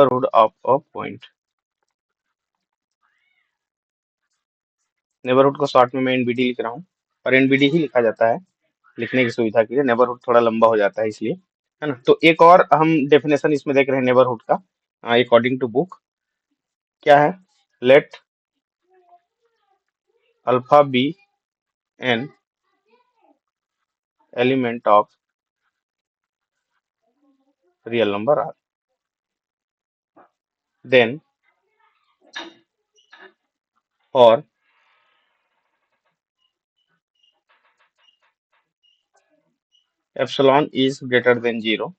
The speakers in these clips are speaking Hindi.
Neighbourhood of a point. Neighbourhood को शॉर्ट में मैं एनबीडी लिख रहा हूँ, और एनबीडी ही लिखा जाता है लिखने की सुविधा के लिए। नेबरहुड थोड़ा लंबा हो जाता है इसलिए, है ना। तो एक और हम डेफिनेशन इसमें देख रहे हैं नेबरहुड का, अकॉर्डिंग टू बुक क्या है, let alpha be an element of real number R, then और epsilon is greater than 0,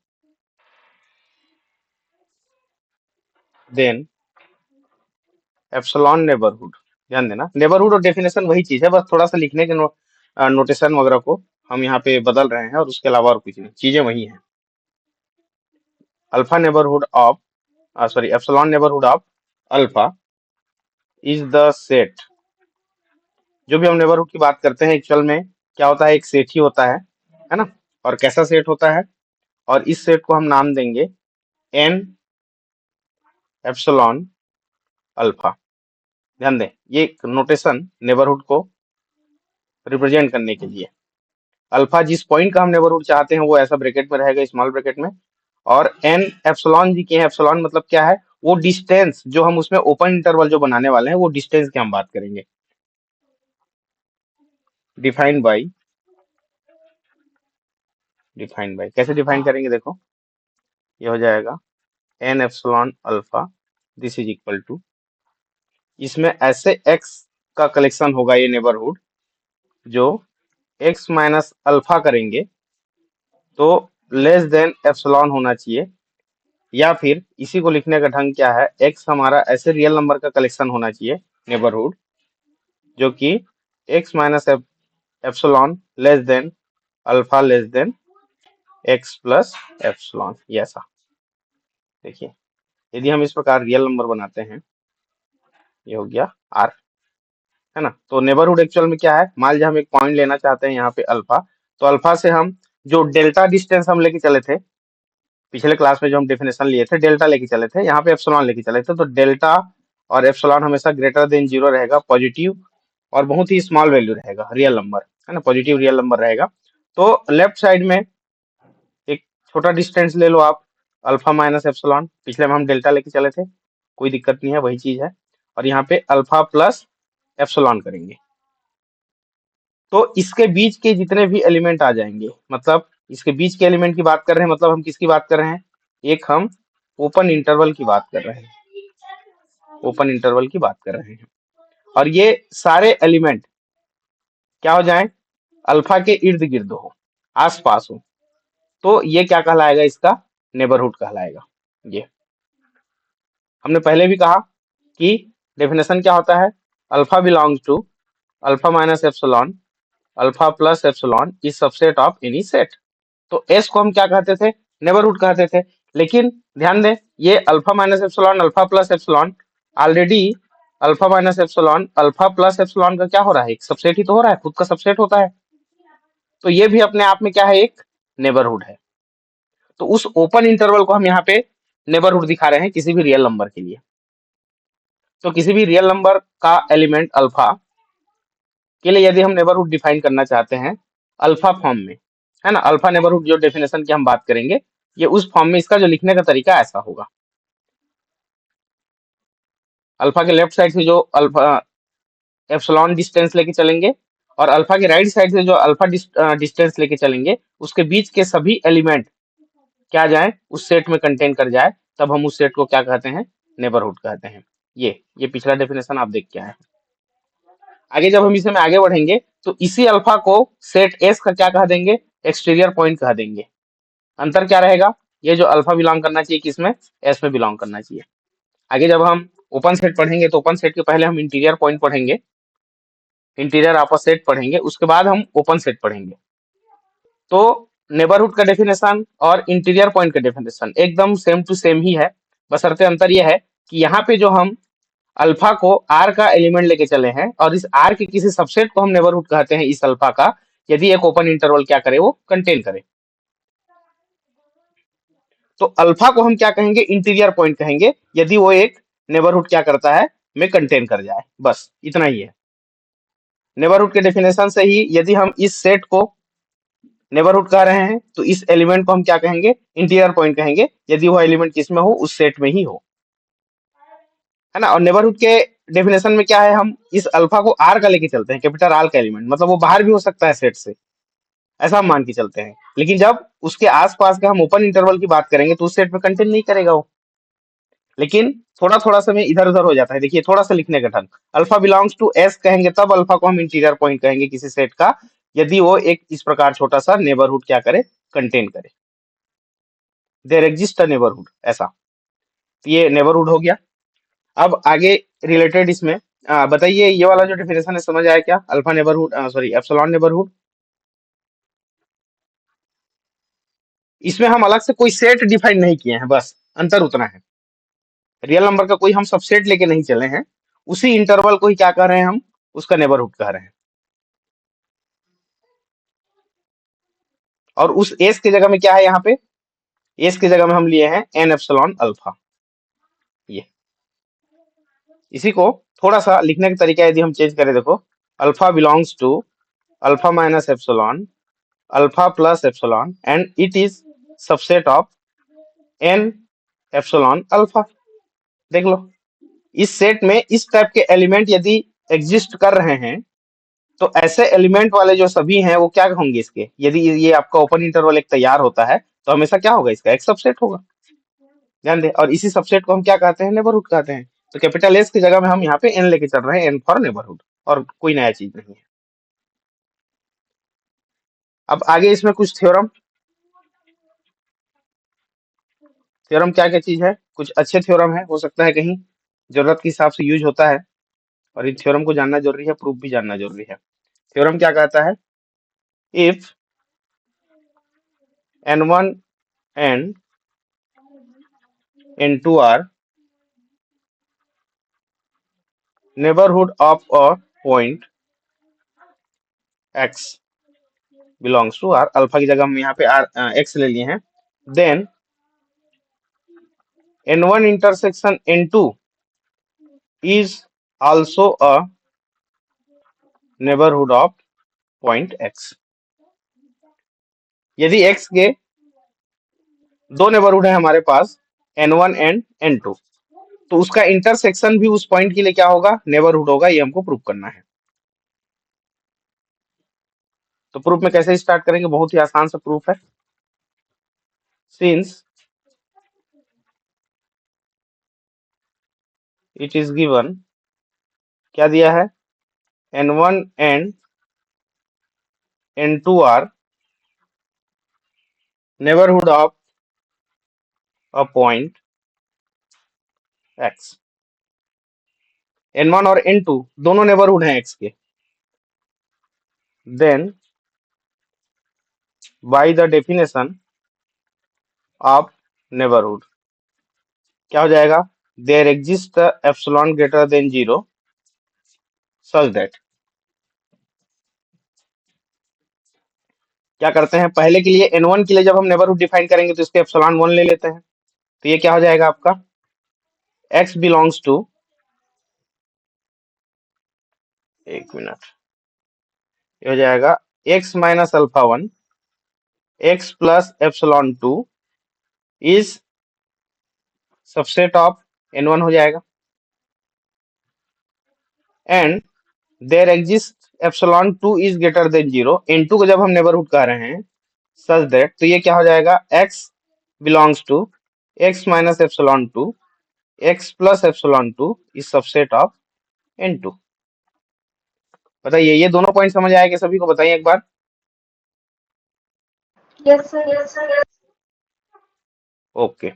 then epsilon neighbourhood. ध्यान देना, नेबरहुड और डेफिनेशन वही चीज है, बस थोड़ा सा लिखने के नोटेशन वगैरह को हम यहाँ पे बदल रहे हैं, और उसके अलावा और कुछ नहीं, चीजें वही हैं। Alpha neighbourhood of sorry epsilon neighbourhood of alpha is the set. जो भी हम नेबरहुड की बात करते हैं एक्चुअल में क्या होता है, एक सेट ही होता है ना। और कैसा सेट होता है, और इस सेट को हम नाम देंगे एन एप्सिलॉन अल्फा। ध्यान दें, ये एक नोटेशन नेबरहुड को रिप्रेजेंट करने के लिए। अल्फा जिस पॉइंट का हम नेबरहुड चाहते हैं वो ऐसा ब्रैकेट में रहेगा, स्मॉल ब्रैकेट में, और एन एप्सिलॉन जी के हैं। एप्सिलॉन मतलब क्या है, वो डिस्टेंस जो हम उसमें ओपन इंटरवल जो बनाने वाले हैं वो डिस्टेंस की हम बात करेंगे। डिफाइंड बाई कैसे डिफाइन करेंगे, देखो ये हो जाएगा N epsilon alpha this is equal to, इसमें ऐसे एक्स का कलेक्शन होगा ये नेबरहुड जो एक्स माइनस अल्फा करेंगे तो लेस देन एप्सिलॉन होना चाहिए, या फिर इसी को लिखने का ढंग क्या है, एक्स हमारा ऐसे रियल नंबर का कलेक्शन होना चाहिए नेबरहुड जो कि x minus epsilon less than alpha less than x plus epsilon. ये ऐसा देखिए, यदि हम इस प्रकार रियल नंबर बनाते हैं, ये हो गया आर, है ना। तो नेबरहुड एक्चुअल में क्या है, मान लीजिए हम एक पॉइंट लेना चाहते हैं यहाँ पे अल्फा, तो अल्फा से हम जो डेल्टा डिस्टेंस हम लेके चले थे पिछले क्लास में, जो हम डेफिनेशन लिए थे, डेल्टा लेके चले थे, यहाँ पे एप्सिलॉन लेके चले थे, तो डेल्टा और एप्सिलॉन हमेशा ग्रेटर देन 0 रहेगा, पॉजिटिव और बहुत ही स्मॉल वैल्यू रहेगा, रियल नंबर, है ना, पॉजिटिव रियल नंबर रहेगा। तो लेफ्ट साइड में एक छोटा डिस्टेंस ले लो आप, अल्फा माइनस एप्सिलॉन, पिछले में हम डेल्टा लेके चले थे, कोई दिक्कत नहीं है, वही चीज है, और यहाँ पे अल्फा प्लस एप्सिलॉन करेंगे। तो इसके बीच के जितने भी एलिमेंट आ जाएंगे, मतलब इसके बीच के एलिमेंट की बात कर रहे हैं, मतलब हम किसकी बात कर रहे हैं, एक हम ओपन इंटरवल की बात कर रहे हैं, ओपन इंटरवल की बात कर रहे हैं, और ये सारे एलिमेंट क्या हो जाएं, अल्फा के इर्द गिर्द हो, आस पास हो, तो ये क्या कहलाएगा, इसका नेबरहुड कहलाएगा। ये हमने पहले भी कहा कि डेफिनेशन क्या होता है, alpha belongs to alpha minus epsilon alpha plus epsilon is subset of any set. तो एस को हम क्या कहते थे, नेबरहुड कहते थे, लेकिन ध्यान दें ये alpha minus epsilon alpha plus epsilon already alpha minus epsilon alpha plus epsilon का क्या हो रहा है, एक सबसेट ही तो हो रहा है, खुद का सबसेट होता है, तो ये भी अपने आप में क्या है, एक नेबरहुड है। तो उस ओपन इंटरवल को हम यहाँ पे नेबरहुड दिखा रहे हैं किसी भी रियल नंबर के लिए। तो किसी भी रियल नंबर का एलिमेंट अल्फा के लिए यदि हम नेबरहुड डिफाइन करना चाहते हैं अल्फा फॉर्म में, है ना, अल्फा नेबरहुड जो डेफिनेशन की हम बात करेंगे, ये उस फॉर्म में इसका जो लिखने का तरीका ऐसा होगा, अल्फा के लेफ्ट साइड से जो अल्फा एप्सिलॉन डिस्टेंस लेके चलेंगे, और अल्फा के राइट साइड से जो अल्फा डिस्टेंस लेके चलेंगे, उसके बीच के सभी एलिमेंट क्या जाए, उस सेट में कंटेन कर जाए, तब हम उस सेट को क्या कहते हैं, नेबरहुड कहते हैं। ये पिछला डेफिनेशन आप देख के आए हैं। आगे जब हम इसमें आगे बढ़ेंगे तो इसी अल्फा को सेट एस का क्या कह देंगे, एक्सटीरियर पॉइंट कह देंगे। अंतर क्या रहेगा, ये जो अल्फा बिलोंग करना चाहिए किसमें, एस में बिलोंग करना चाहिए। आगे जब हम ओपन सेट पढ़ेंगे तो ओपन सेट के पहले हम इंटीरियर पॉइंट पढ़ेंगे, इंटीरियर आपस सेट पढ़ेंगे, उसके बाद हम ओपन सेट पढ़ेंगे। तो नेबरहुड का डेफिनेशन और इंटीरियर पॉइंट का डेफिनेशन एकदम सेम टू सेम ही है, बशर्ते अंतर यह है कि यहाँ पे जो हम अल्फा को आर का एलिमेंट लेके चले हैं, और इस आर के किसी सबसेट को हम नेबरहुड कहते हैं इस अल्फा का, यदि एक ओपन इंटरवल क्या करे, वो कंटेन करे। तो अल्फा को हम क्या कहेंगे, इंटीरियर पॉइंट कहेंगे, यदि वो एक नेबरहुड क्या करता है, में कंटेन कर जाए। बस इतना ही है। नेबरहुड के डेफिनेशन से ही यदि हम इस सेट को नेबरहुड कह रहे हैं तो इस एलिमेंट को हम क्या कहेंगे, इंटीरियर पॉइंट कहेंगे, यदि वो एलिमेंट किस में हो, उस सेट में ही हो, है ना। और नेबरहुड के डेफिनेशन में क्या है, हम इस अल्फा को आर का लेके चलते हैं, कैपिटल आर का एलिमेंट, मतलब वो बाहर भी हो सकता है सेट से, ऐसा हम मान के चलते हैं। लेकिन जब उसके आसपास का हम ओपन इंटरवल की बात करेंगे तो उस सेट में कंटेन नहीं करेगा वो। लेकिन थोड़ा थोड़ा समय इधर उधर हो जाता है, देखिए थोड़ा सा लिखने का ढंग। अल्फा बिलोंग्स टू एस कहेंगे तब अल्फा को हम इंटीरियर पॉइंट कहेंगे किसी सेट का, यदि वो एक इस प्रकार छोटा सा नेबरहुड क्या करे, कंटेन करे, देयर एग्जिस्ट अ नेबरहुड, ऐसा। तो ये नेबरहुड हो गया। अब आगे रिलेटेड इसमें बताइए, ये वाला जो डेफिनेशन है समझ आया क्या, alpha neighbourhood, sorry epsilon neighbourhood. इसमें हम अलग से कोई सेट डिफाइन नहीं किए हैं, बस अंतर उतना है। रियल नंबर का कोई हम सबसेट लेके नहीं चले हैं, उसी इंटरवल को ही क्या कह रहे हैं हम, उसका नेबरहुड कह रहे हैं। और उस एस की जगह में क्या है, यहाँ पे एस की जगह में हम लिए हैं एन एप्सिलॉन अल्फा। ये इसी को थोड़ा सा लिखने का तरीका यदि हम चेंज करें, देखो, alpha belongs to alpha minus epsilon alpha plus epsilon and it is subset of N epsilon alpha. देख लो, इस सेट में इस टाइप के एलिमेंट यदि एग्जिस्ट कर रहे हैं, तो ऐसे एलिमेंट वाले जो सभी हैं वो क्या होंगे इसके, यदि ये आपका ओपन इंटरवल एक तैयार होता है तो हमेशा क्या होगा, इसका एक सबसेट होगा। ध्यान दे, और इसी सबसेट को हम क्या कहते हैं, नेबरहुड कहते हैं। तो कैपिटल एस की जगह में हम यहाँ पे एन लेके चल रहे हैं, एन फॉर नेबरहुड, और कोई नया चीज नहीं है। अब आगे इसमें कुछ थ्योरम, थ्योरम क्या क्या चीज है, कुछ अच्छे थ्योरम है, हो सकता है कहीं जरूरत के हिसाब से यूज होता है, और इन थ्योरम को जानना जरूरी है, प्रूफ भी जानना जरूरी है। थ्योरम क्या कहता है, if n1 and n2 are neighborhood of a point x belongs to r, alpha की जगह हम यहाँ पे r x ले लिए हैं, then n1 intersection n2 is also a neighborhood of point x। यदि x के दो नेबरहुड है हमारे पास, n1 एंड n2, तो उसका इंटरसेक्शन भी उस पॉइंट के लिए क्या होगा, नेबरहुड होगा, ये हमको प्रूव करना है। तो प्रूफ में कैसे स्टार्ट करेंगे, बहुत ही आसान सा प्रूफ है। सिंस इट इज गिवन, क्या दिया है, n1 and n2 are neighbourhood of a point x। n1 और n2 दोनों नेबरहुड हैं x के, then by the definition of neighbourhood क्या हो जाएगा, there exist epsilon greater than 0 such that, क्या करते हैं, पहले के लिए n1 के लिए जब हम नेबरहुड डिफाइन करेंगे तो इसके एप्सिलॉन 1 ले लेते हैं, तो ये क्या हो जाएगा आपका, x बिलोंग्स टू, एक मिनट, ये हो जाएगा x minus alpha 1 x plus epsilon 2 is subset of n1 हो जाएगा, and there exist epsilon 2 is greater than 0, n2 को जब हम नेबरहुड कह रहे हैं सच दैट, तो ये क्या हो जाएगा, x belongs to x minus epsilon 2 x plus epsilon 2 is subset of n2। बताइए, ये दोनों पॉइंट समझ आएगा सभी को, बताइए एक बार। Yes sir. Okay,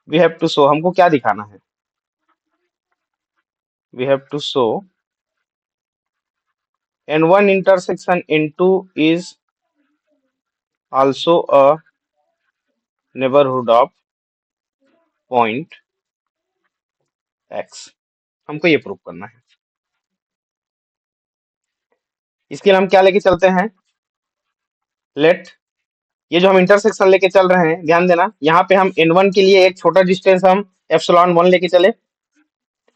we have to show, हमको क्या दिखाना है, we have to show n1 intersection n2 is also a neighborhood of point x। हमको ये प्रूव करना है। इसके लिए हम क्या लेके चलते हैं, लेट ये जो हम इंटरसेक्शन लेके चल रहे हैं, ध्यान देना, यहाँ पे हम n1 के लिए एक छोटा डिस्टेंस हम एप्सिलॉन 1 लेके चले,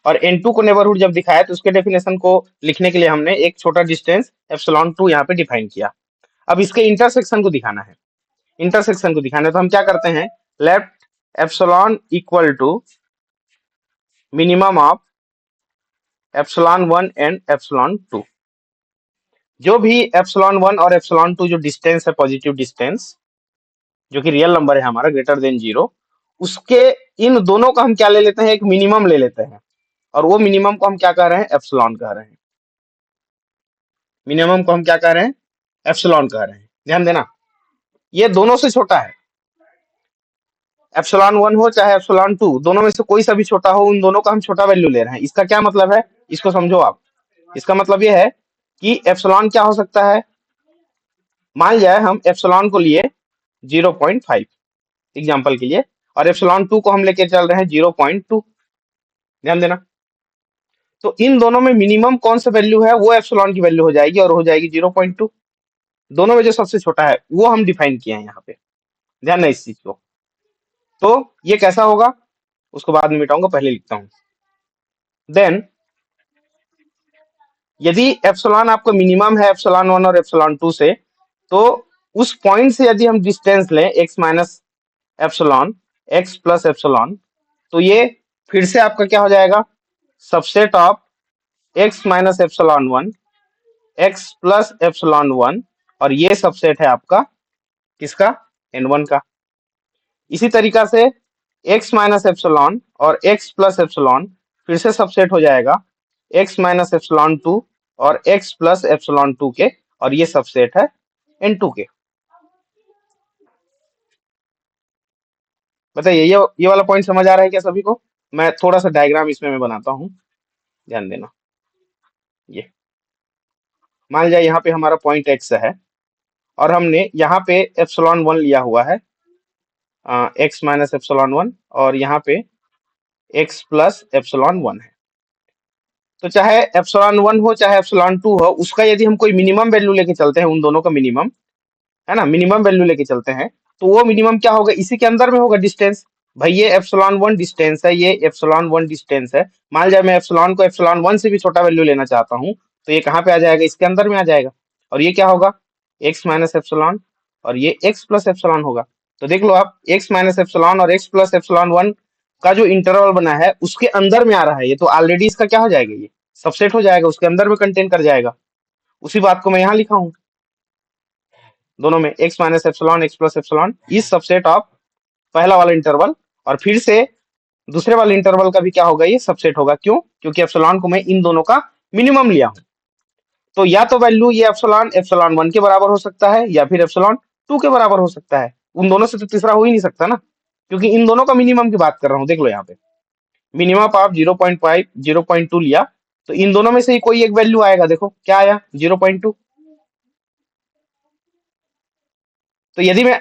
और n2 को नेबरहुड जब दिखाया तो उसके डेफिनेशन को लिखने के लिए हमने एक छोटा डिस्टेंस एप्सिलॉन 2 यहाँ पे डिफाइन किया। अब इसके इंटरसेक्शन को दिखाना है, इंटरसेक्शन को दिखाना है, तो हम क्या करते हैं, left epsilon equal to minimum of epsilon 1 and epsilon 2। जो भी एप्सिलॉन 1 और एप्सिलॉन 2 जो डिस्टेंस है, पॉजिटिव डिस्टेंस जो कि रियल नंबर है हमारा ग्रेटर देन 0, उसके इन दोनों का हम क्या ले लेते हैं, एक मिनिमम ले लेते हैं, और वो मिनिमम को हम क्या कह रहे हैं, एप्सिलॉन कह रहे हैं। मिनिमम को हम क्या कह रहे हैं, एप्सिलॉन कह रहे हैं। ध्यान देना, ये दोनों से छोटा है, एप्सिलॉन 1 हो चाहे एप्सिलॉन 2, दोनों में से कोई सा भी छोटा हो, उन दोनों का हम छोटा वैल्यू ले रहे हैं। इसका क्या मतलब है, इसको समझो आप। इसका मतलब ये है कि एप्सिलॉन क्या हो सकता है, मान जाए हम एप्सिलॉन को लिए 0.5 एग्जाम्पल के लिए, और एप्सिलॉन 2 को हम लेके चल रहे हैं 0.2। ध्यान देना, तो इन दोनों में मिनिमम कौन सा वैल्यू है, वो एप्सिलॉन की वैल्यू हो जाएगी, और हो जाएगी 0.2। दोनों में जो सबसे छोटा है वो हम डिफाइन किए हैं यहाँ पे, ध्यान ना इस चीज को। तो ये कैसा होगा उसको बाद में मिटाऊंगा, पहले लिखता हूं। देन यदि एप्सिलॉन आपका मिनिमम है एप्सिलॉन 1 और एप्सिलॉन 2 से, तो उस पॉइंट से यदि हम डिस्टेंस लें x minus epsilon, x plus epsilon, तो ये फिर से आपका क्या हो जाएगा, subset of x minus epsilon 1, x plus epsilon 1, और ये सबसेट है आपका किसका, n1 का। इसी तरीका से x माइनस एप्सिलॉन और x प्लस एप्सिलॉन फिर से सबसेट हो जाएगा x माइनस एप्सिलॉन 2 और x प्लस एप्सिलॉन 2 के, और ये सबसेट है n2 के। बताइए, ये वाला पॉइंट समझ आ रहा है क्या सभी को? मैं थोड़ा सा डायग्राम इसमें मैं बनाता हूँ, ध्यान देना। ये मान जाए यहाँ पे हमारा पॉइंट x है, और हमने यहाँ पे एप्सिलॉन 1 लिया हुआ है, x माइनस एप्सिलॉन 1, और यहाँ पे x प्लस एप्सिलॉन 1 है। तो चाहे एप्सिलॉन 1 हो चाहे एप्सिलॉन 2 हो, उसका यदि हम कोई मिनिमम वैल्यू लेके चलते हैं, उन दोनों का मिनिमम है ना, मिनिमम वैल्यू लेके चलते हैं, तो वो मिनिमम क्या होगा, इसी के अंदर में होगा डिस्टेंस। भाई ये एप्सिलॉन 1 डिस्टेंस है, ये एप्सिलॉन 1 डिस्टेंस है। मान जाए मैं एप्सिलॉन को एप्सिलॉन 1 से भी छोटा वैल्यू लेना चाहता हूँ, तो ये कहाँ पे आ जाएगा, इसके अंदर में आ जाएगा। और ये क्या होगा, एक्स माइनस एप्सिलॉन, और ये एक्स प्लस एप्सिलॉन होगा। तो देख लो आप, एक्स माइनस एप्सिलॉन और एक्स प्लस एप्सिलॉन 1 का जो इंटरवल बना है उसके अंदर में आ रहा है, ये तो ऑलरेडी इसका क्या हो जाएगा, ये सबसेट हो जाएगा, उसके अंदर में कंटेन कर जाएगा। उसी बात को मैं यहाँ लिखा हूँ, दोनों में x minus epsilon, x plus epsilon is subset of पहला वाला इंटरवल, और फिर से दूसरे वाले इंटरवल का भी क्या होगा, ये सबसेट होगा। क्यों, क्योंकि एप्सिलॉन को मैं इन दोनों का मिनिमम लिया हूं। तो या तो वैल्यू ये एप्सिलॉन 1 के बराबर हो सकता है, या फिर एप्सिलॉन 2 के बराबर हो सकता है। उन दोनों से तो तीसरा हो ही नहीं सकता ना, क्योंकि इन दोनों का मिनिमम की बात कर रहा हूं। देख लो यहाँ पे मिनिमम आप 0.5 0.2 लिया, तो इन दोनों में से ही कोई एक वैल्यू आएगा। देखो क्या आया, 0.2। तो यदि मैं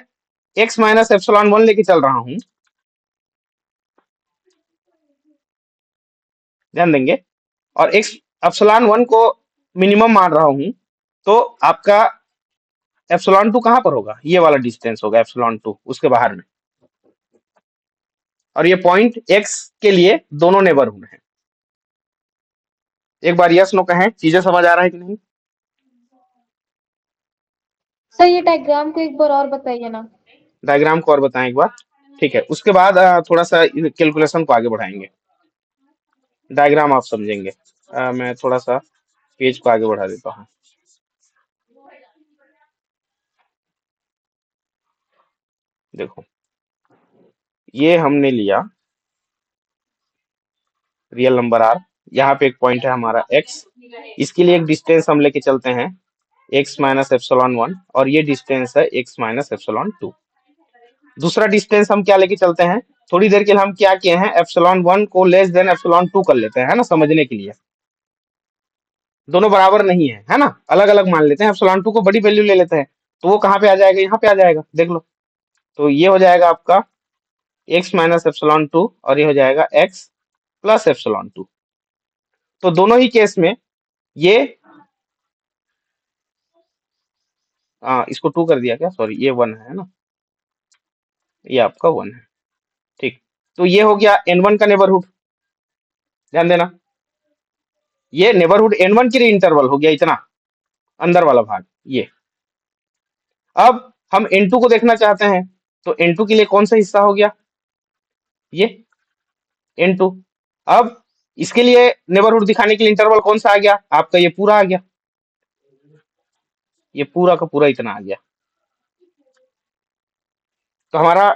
x माइनस एप्सिलॉन 1 लेके चल रहा हूं, ध्यान देंगे, और x एप्सिलॉन 1 को मिनिमम मान रहा हूं, तो आपका एप्सिलॉन 2 कहां पर होगा, ये वाला डिस्टेंस होगा एप्सिलॉन 2 उसके बाहर में। और ये पॉइंट x के लिए दोनों नेबरहुड हैं। एक बार यस नो कहें, चीजें समझ आ रहा है कि नहीं? सर ये डायग्राम को एक बार और बताइए ना। डायग्राम को और बताएं एक बार, ठीक है। उसके बाद थोड़ा सा कैलकुलेशन को आगे बढ़ाएंगे, डायग्राम आप समझेंगे। मैं थोड़ा सा पेज को आगे बढ़ा देता हूँ। देखो ये हमने लिया रियल नंबर r, यहाँ पे एक पॉइंट है हमारा x, इसके लिए एक डिस्टेंस हम लेके चलते हैं x माइनस एप्सिलॉन 1, और ये डिस्टेंस है x माइनस एप्सिलॉन 2। दूसरा डिस्टेंस हम क्या लेके चलते हैं, थोड़ी देर के लिए हम क्या किए हैं, एप्सिलॉन 1 को लेस देन एप्सिलॉन 2 कर लेते हैं, है ना, समझने के लिए। दोनों बराबर नहीं है ना, अलग अलग मान लेते हैं, एप्सिलॉन 2 को बड़ी वैल्यू ले लेते हैं, तो वो कहाँ पे आ जाएगा, यहाँ पे आ जाएगा। देख लो, तो ये हो जाएगा आपका x माइनस एप्सिलॉन 2, और ये हो जाएगा x प्लस एप्सिलॉन 2। तो दोनों ही केस में ये इसको 2 कर दिया क्या, सॉरी ये 1 है ना, ये आपका 1 है। ठीक, तो ये हो गया n1 का नेबरहुड। ध्यान देना, ये नेबरहुड n1 के लिए इंटरवल हो गया इतना, अंदर वाला भाग ये। अब हम n2 को देखना चाहते हैं, तो n2 के लिए कौन सा हिस्सा हो गया, ये n2। अब इसके लिए नेबरहुड दिखाने के लिए इंटरवल कौन सा आ गया आपका, ये पूरा आ गया, ये पूरा का पूरा इतना आ गया। तो हमारा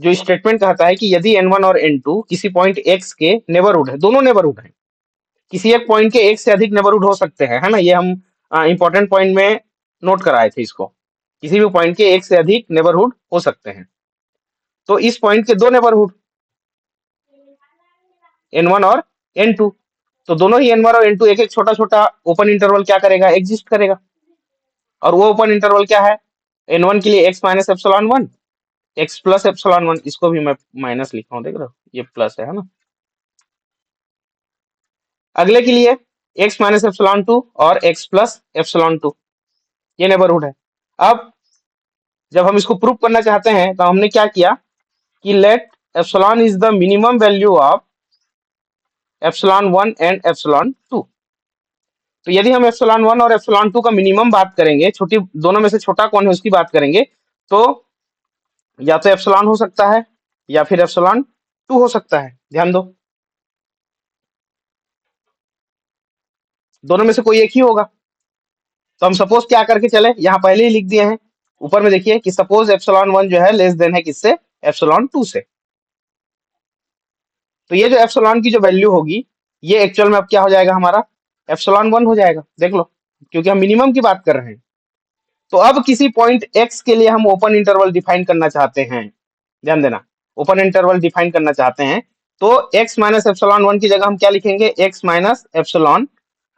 जो स्टेटमेंट कहता है कि यदि n1 और n2 किसी पॉइंट x के नेबरहुड है, दोनों नेबरहुड है, किसी एक पॉइंट के एक से अधिक नेबरहुड हो सकते हैं, है ना, ये हम इंपॉर्टेंट पॉइंट में नोट कराए थे इसको। किसी भी पॉइंट के एक से अधिक नेबरहुड हो सकते हैं, तो इस पॉइंट के दो नेबरहुड n1 और n2, तो दोनों ही n1 और n2 एक एक छोटा छोटा ओपन इंटरवल क्या करेगा, एग्जिस्ट करेगा। और वो ओपन इंटरवल क्या है, n1 के लिए x minus epsilon 1, x plus epsilon 1, इसको भी मैं माइनस लिखा हूं, देख रहे हो, ये प्लस है ना। अगले के लिए x माइनस एप्सिलॉन 2 और x प्लस एप्सिलॉन 2, ये नेबरहुड है। अब जब हम इसको प्रूव करना चाहते हैं तो हमने क्या किया कि let epsilon is the minimum value of epsilon 1 and epsilon 2। तो यदि हम एप्सिलॉन 1 और एप्सिलॉन 2 का मिनिमम बात करेंगे, छोटी दोनों में से छोटा कौन है उसकी बात करेंगे, तो या तो एप्सिलॉन हो सकता है या फिर एप्सिलॉन 2 हो सकता है। ध्यान दो, दोनों में से कोई एक ही होगा। तो हम सपोज क्या करके चले, यहाँ पहले ही लिख दिए हैं ऊपर में, देखिए कि सपोज एप्सिलॉन 1 जो है लेस देन है किससे, एप्सिलॉन 2 से। तो ये जो एप्सिलॉन की जो वैल्यू होगी, ये एक्चुअल में अब क्या हो जाएगा हमारा, एप्सिलॉन 1 हो जाएगा, देख लो, क्योंकि हम मिनिमम की बात कर रहे हैं। तो अब किसी पॉइंट x के लिए हम ओपन इंटरवल डिफाइन करना चाहते हैं, ध्यान देना, ओपन इंटरवल डिफाइन करना चाहते हैं, तो x माइनस एप्सिलॉन 1 की जगह हम क्या लिखेंगे, x माइनस एप्सिलॉन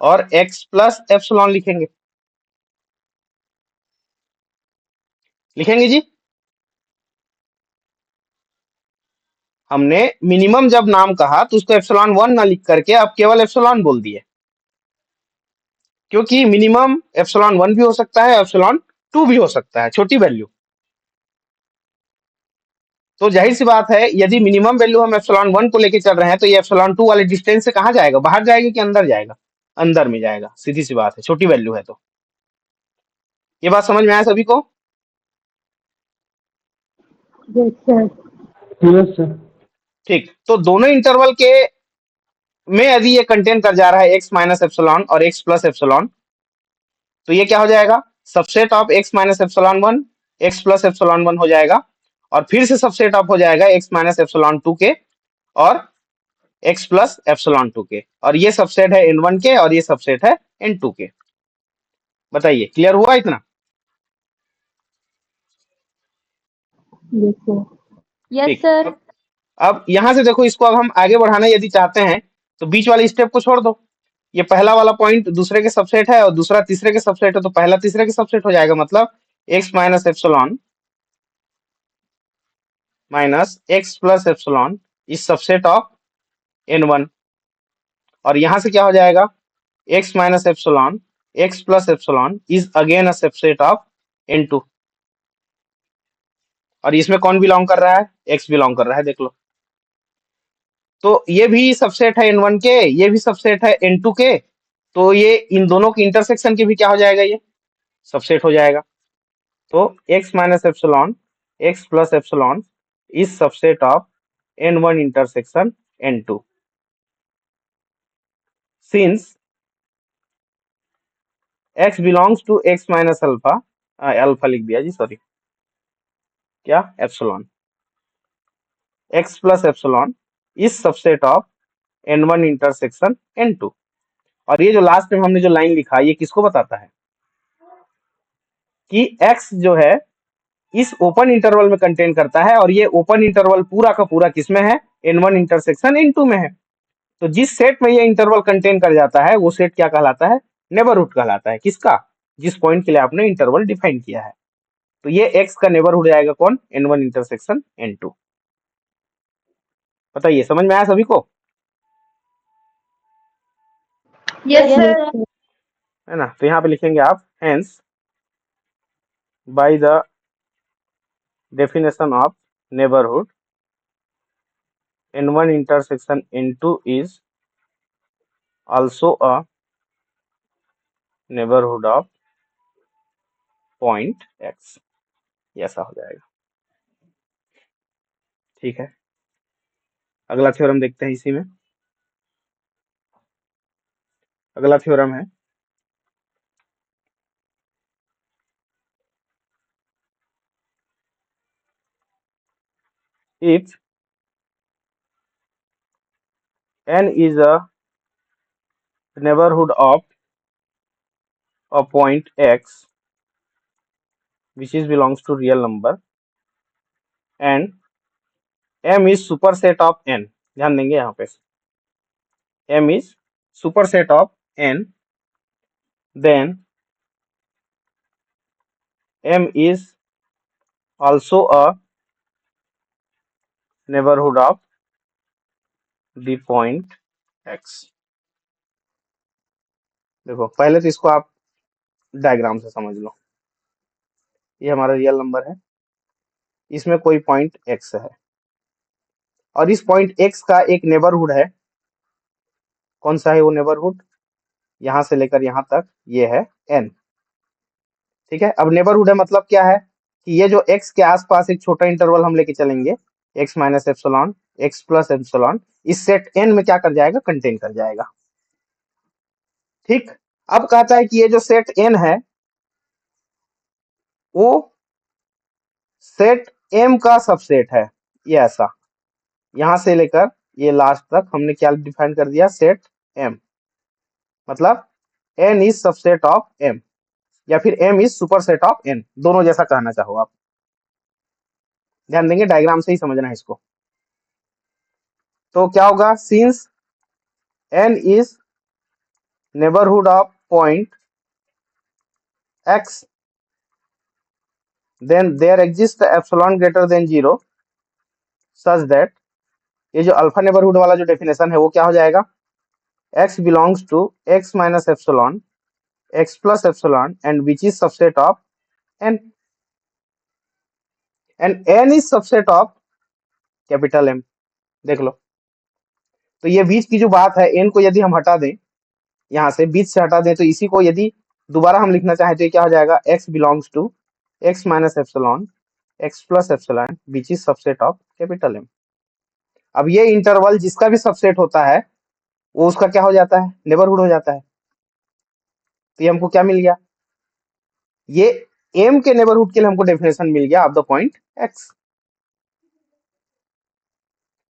और x प्लस एप्सिलॉन लिखेंगे, लिखेंगे जी। हमने मिनिमम जब नाम कहा तो उसको एप्सिलॉन 1 ना लिख करके अब केवल एप्सिलॉन बोल दिए, क्योंकि मिनिमम एप्सिलॉन 1 भी हो सकता है, एप्सिलॉन 2 भी हो सकता है, छोटी वैल्यू। तो जाहिर सी बात है, यदि मिनिमम वैल्यू हम एप्सिलॉन 1 को लेके चल रहे हैं, तो ये एप्सिलॉन 2 वाले डिस्टेंस से कहाँ जाएगा, बाहर जाएगा कि अंदर जाएगा, अंदर में जाएगा, सीधी सी बात है, छोटी वैल्यू है। तो ये बात समझ में आया सभी को, यस सर। Yes sir. ठीक। तो दोनों इंटरवल के में यदि ये कंटेन कर जा रहा है x माइनस एप्सिलॉन और x प्लस एप्सिलॉन, तो ये क्या हो जाएगा, subset of x minus epsilon 1 x plus epsilon 1 हो जाएगा, और फिर से सबसेट ऑफ हो जाएगा x माइनस एप्सिलॉन 2 के और x प्लस एप्सिलॉन 2 के, और ये सबसेट है n1 के और ये सबसेट है n2 के। बताइए, क्लियर हुआ इतना। Yes sir. यस ठीक, सर। अब यहां से देखो, इसको अब हम आगे बढ़ाना यदि चाहते हैं तो बीच वाले स्टेप को छोड़ दो। ये पहला वाला पॉइंट दूसरे के सबसेट है और दूसरा तीसरे के सबसेट है, तो पहला तीसरे के सबसेट हो जाएगा, मतलब x minus epsilon minus x plus epsilon is subset of n1, और यहां से क्या हो जाएगा, x minus epsilon x plus epsilon is again a subset of n2, और इसमें कौन बिलोंग कर रहा है, x बिलोंग कर रहा है, देख लो। तो ये भी सबसेट है n1 के, ये भी सबसेट है n2 के, तो ये इन दोनों के इंटरसेक्शन के भी क्या हो जाएगा, ये सबसेट हो जाएगा। तो x minus epsilon x plus epsilon is subset of n1 intersection n2, since x belongs to x minus alpha, alpha लिख दिया जी, सॉरी, क्या epsilon, x plus epsilon is subset of n1 intersection n2। और ये जो लास्ट में हमने जो लाइन लिखा, ये किसको बताता है कि x जो है इस ओपन इंटरवल में कंटेन करता है, और ये ओपन इंटरवल पूरा का पूरा किसमें है, n1 इंटरसेक्शन n2 में है। तो जिस सेट में ये इंटरवल कंटेन कर जाता है, वो सेट क्या कहलाता है, नेबरहुड कहलाता है, किसका, जिस पॉइंट के लिए आपने इंटरवल डिफाइन किया है। तो ये x का नेबरहुड आएगा कौन, n1 इंटरसेक्शन n2। बताइए, समझ में आया सभी को, यस सर। है ना। तो यहाँ पे लिखेंगे आप, hence bye the definition of neighborhood n1 intersection n2 is also a neighborhood of point x। ऐसा हो जाएगा। ठीक है, अगला थ्योरम देखते हैं इसी में। अगला थ्योरम है if n is a neighborhood of a point x which is belongs to real number and m is superset of n। ध्यान देंगे यहाँ पे, m is superset of n, then m is also a neighborhood of the point x। देखो पहले तो इसको आप डायग्राम से समझ लो। ये हमारा रियल नंबर है, इसमें कोई पॉइंट x है और इस पॉइंट x का एक नेबरहुड है। कौन सा है वो नेबरहुड? यहां से लेकर यहां तक ये है n। ठीक है, अब नेबरहुड है मतलब क्या है कि ये जो x के आसपास एक छोटा इंटरवल हम लेके चलेंगे, x minus epsilon, x plus epsilon, इस सेट n में क्या कर जाएगा? कंटेन कर जाएगा। ठीक, अब कहता है कि ये जो सेट n है वो सेट m का सबसेट है। ये ऐसा यहां से लेकर ये लास्ट तक हमने क्या डिफाइन कर दिया? सेट m, मतलब n is subset of m या फिर m is superset of n, दोनों जैसा कहना चाहो आप। ध्यान देंगे, डायग्राम से ही समझना है इसको। तो क्या होगा? Since n is neighbourhood of point x, then there exists epsilon greater than 0 such that, ये जो अल्फा नेबरहुड वाला जो डेफिनेशन है वो क्या हो जाएगा? x belongs to x minus epsilon, x plus epsilon and which is subset of n, and n is subset of capital M। देख लो, तो ये बीच की जो बात है n को यदि हम हटा दें, यहां से बीच से हटा दें, तो इसी को यदि दोबारा हम लिखना चाहें तो ये क्या हो जाएगा? x belongs to x minus epsilon, x plus epsilon which is subset of capital M। अब ये इंटरवल जिसका भी सबसेट होता है वो उसका क्या हो जाता है? नेबरहुड हो जाता है। तो ये हमको क्या मिल गया? ये m के नेबरहुड के लिए हमको डेफिनेशन मिल गया ऑफ द पॉइंट x।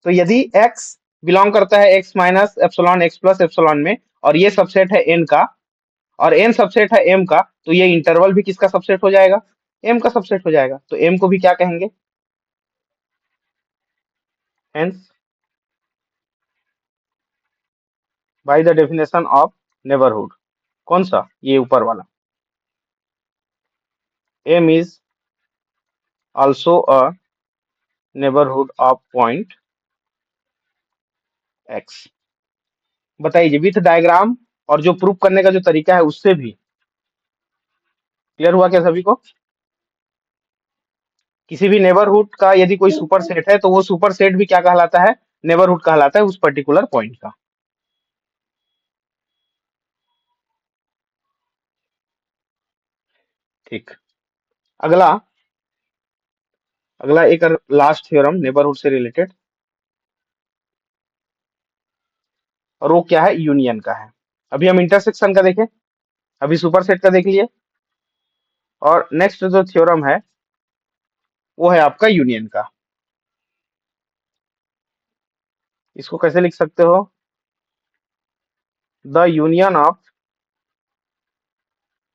तो यदि x बिलोंग करता है x minus epsilon, x plus epsilon में, और ये सबसेट है n का और n सबसेट है m का, तो ये इंटरवल भी किसका सबसेट हो जाएगा? m का सबसेट हो जाएगा। तो m को भी क्या कहेंगे? Hence bye the definition of neighbourhood, कौन सा? ये ऊपर वाला, m is also a neighbourhood of point x। बताइए विथ डायग्राम और जो प्रूफ करने का जो तरीका है उससे भी क्लियर हुआ क्या सभी को? किसी भी नेबरहुड का यदि कोई सुपर सेट है तो वो सुपर सेट भी क्या कहलाता है? नेबरहुड कहलाता है उस पर्टिकुलर पॉइंट का। ठीक, अगला अगला एक लास्ट थ्योरम नेबरहुड से रिलेटेड, और वो क्या है? यूनियन का है। अभी हम इंटरसेक्शन का देखें, अभी सुपर सेट का देख लिए, और नेक्स्ट जो थ्योरम है वो है आपका यूनियन का। इसको कैसे लिख सकते हो? The union of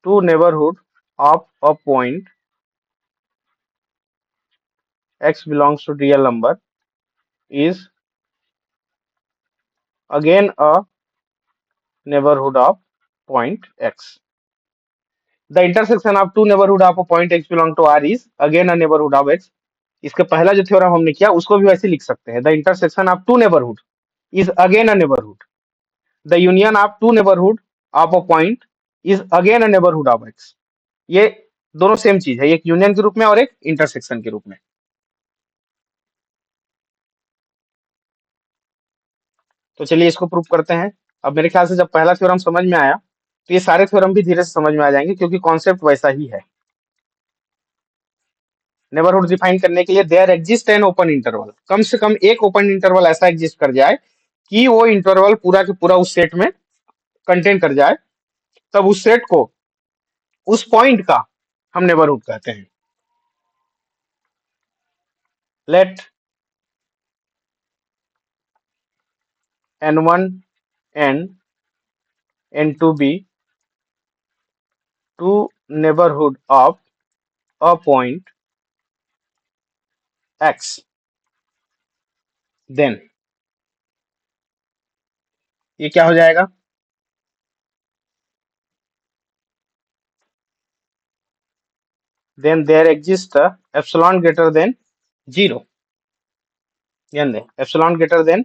two neighbourhood of a point x belongs to real number is again a neighborhood of point x। The intersection of two neighborhood of a point x belong to R is again a neighborhood of x। इसके पहला जो थ्योरम हमने किया उसको भी वैसे लिख सकते हैं। The intersection of two neighbourhood is again a neighbourhood, the union of two neighbourhood of a point is again a neighbourhood of x। ये दोनों सेम चीज है, एक यूनियन के रूप में और एक इंटरसेक्शन के रूप में। तो चलिए इसको प्रूव करते हैं। अब मेरे ख्याल से जब पहला थ्योरम समझ में आया तो ये सारे थ्योरम भी धीरे से समझ में आ जाएंगे, क्योंकि कॉन्सेप्ट वैसा ही है। नेबरहुड डिफाइन करने के लिए there exist an open interval, कम से कम एक ओपन इंटरवल ऐसा एग्जिस्ट कर जाए कि वो इंटरवल पूरा के पूरा उस सेट में कंटेन कर जाए, तब उस सेट को, उस पॉइंट का हम नेबरहुड कहते हैं। Let n1 and n2 be two neighborhood of a point x, then ये क्या हो जाएगा? Then there exists a epsilon greater than 0. ध्यान दें, epsilon greater than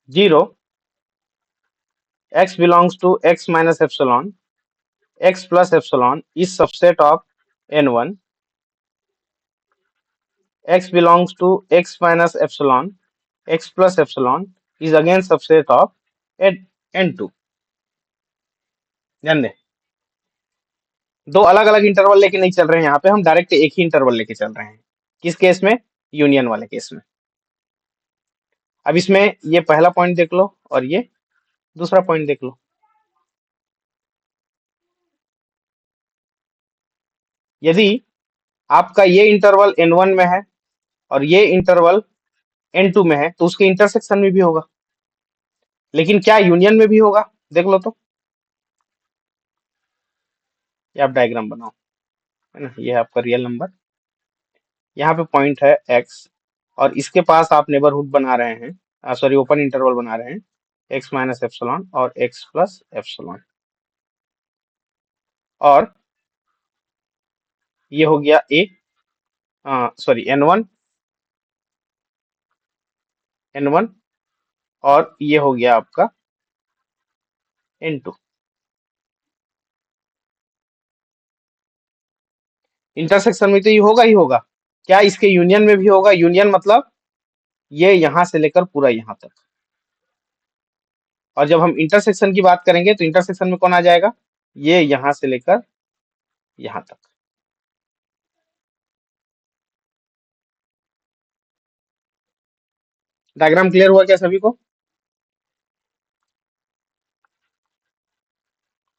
0, x belongs to x minus epsilon, x plus epsilon is subset of n1, x belongs to x minus epsilon, x plus epsilon is again subset of n2. ध्यान दें, दो अलग अलग इंटरवल लेके नहीं चल रहे हैं, यहाँ पे हम डायरेक्ट एक ही इंटरवल लेके चल रहे हैं। किस केस में? यूनियन वाले केस में। अब इसमें ये पहला पॉइंट देख लो और ये दूसरा पॉइंट देख लो। यदि आपका ये इंटरवल n1 में है और ये इंटरवल n2 में है, तो उसके इंटरसेक्शन में भी होगा। लेकिन क्या यूनियन में भी होगा? देख लो तो। ये आप डायग्राम बनाओ, है ना, ये है आपका रियल नंबर, यहाँ पे पॉइंट है x, और इसके पास आप नेबरहुड बना रहे हैं, सॉरी ओपन इंटरवल बना रहे हैं, x माइनस एप्सिलॉन और x प्लस एप्सिलॉन, और ये हो गया a, सॉरी n1 n1, और ये हो गया आपका n2। इंटरसेक्शन में तो ये होगा ही होगा। क्या इसके यूनियन में भी होगा? यूनियन मतलब ये यहां से लेकर पूरा यहां तक। और जब हम इंटरसेक्शन की बात करेंगे तो इंटरसेक्शन में कौन आ जाएगा? ये यहां से लेकर यहां तक। डायग्राम क्लियर हुआ क्या सभी को?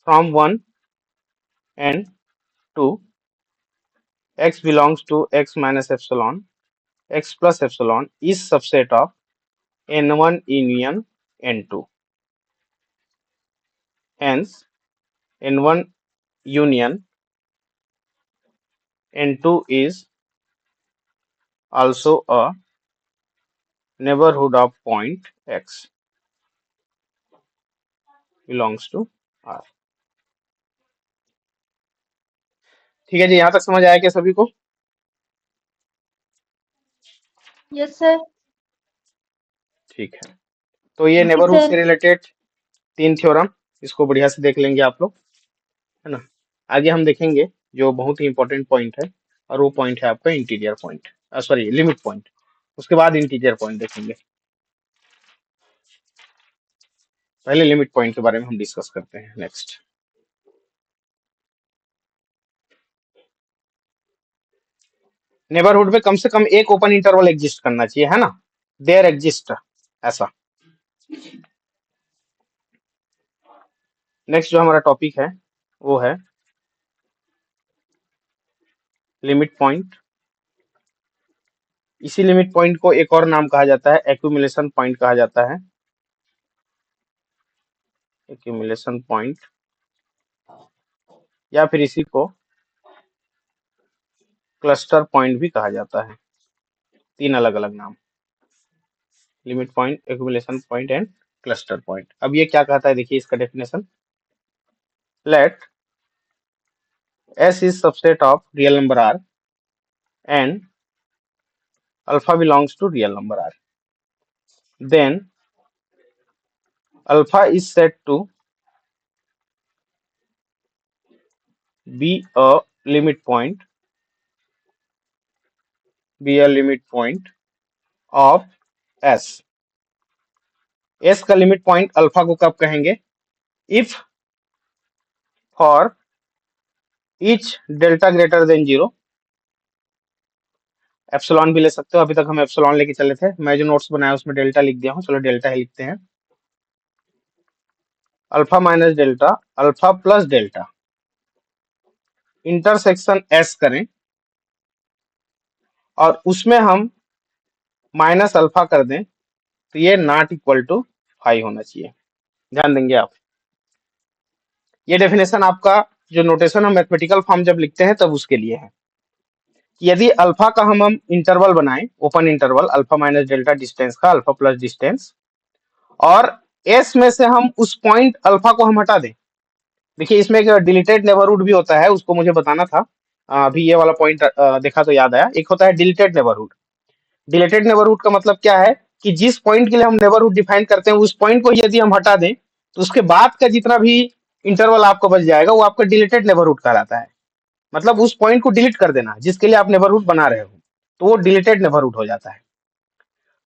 From 1 and 2, x belongs to x minus epsilon, x plus epsilon is subset of n1 union n2. Hence, n1 union n2 is also a neighborhood of point x belongs to R। ठीक है जी, यहां तक समझ आया क्या सभी को? Yes sir. ठीक है, तो ये नेबरहुड से रिलेटेड 3 थ्योरम, इसको बढ़िया से देख लेंगे आप लोग, है ना। आगे हम देखेंगे जो बहुत ही इंपॉर्टेंट पॉइंट है, और वो पॉइंट है आपका interior point, sorry limit point. उसके बाद इंटीरियर पॉइंट देखेंगे। पहले लिमिट पॉइंट के बारे में हम डिस्कस करते हैं नेक्स्ट। नेबरहुड में कम से कम एक ओपन इंटरवल एग्जिस्ट करना चाहिए, है ना, देयर एग्जिस्ट, ऐसा। नेक्स्ट जो हमारा टॉपिक है वो है लिमिट पॉइंट। इसी लिमिट पॉइंट को एक और नाम कहा जाता है, एक्यूमुलेशन पॉइंट कहा जाता है। एक्यूमुलेशन पॉइंट, या फिर इसी को क्लस्टर पॉइंट भी कहा जाता है। 3 अलग अलग नाम, limit point, accumulation point and cluster point. अब ये क्या कहता है, देखिए इसका definition. Let S is subset of real number R and alpha belongs to real number R, then alpha is said to be a limit point, of S S का लिमिट पॉइंट अल्फा को कब कहेंगे? If for each delta greater than 0, epsilon भी ले सकते हो, अभी तक हम एप्सिलॉन लेके चले थे, मैं जो नोट्स बनाया उसमें डेल्टा लिख दिया हूँ, चलो डेल्टा ही लिखते हैं। Alpha minus delta, alpha plus delta, intersection S करें और उसमें हम माइनस अल्फा कर दें, तो ये नॉट इक्वल टू 5 होना चाहिए। ध्यान देंगे आप, ये डेफिनेशन आपका जो नोटेशन हम मैथमेटिकल फॉर्म जब लिखते हैं तब उसके लिए है कि यदि अल्फा का हम इंटरवल बनाएं, open interval, alpha minus delta distance का, अल्फा प्लस डिस्टेंस, और एस में से हम उस पॉइंट अल्फा को हम हटा दें। देखिए इसमें एक डिलीटेड नेबरहुड भी होता है, उसको मुझे बताना था, अभी ये वाला पॉइंट देखा तो याद आया। एक होता है डिलीटेड नेबरहुड। डिलीटेड नेबरहुड का मतलब क्या है कि जिस पॉइंट के लिए हम नेबरहुड डिफाइन करते हैं उस पॉइंट को यदि हम हटा दें तो उसके बाद का जितना भी इंटरवल आपको बच जाएगा वो आपका डिलीटेड नेबरहुड कहलाता है। मतलब उस पॉइंट को डिलीट कर देना जिसके लिए आप नेबरहुड बना रहे हो, तो वो डिलीटेड नेबरहुड हो जाता है।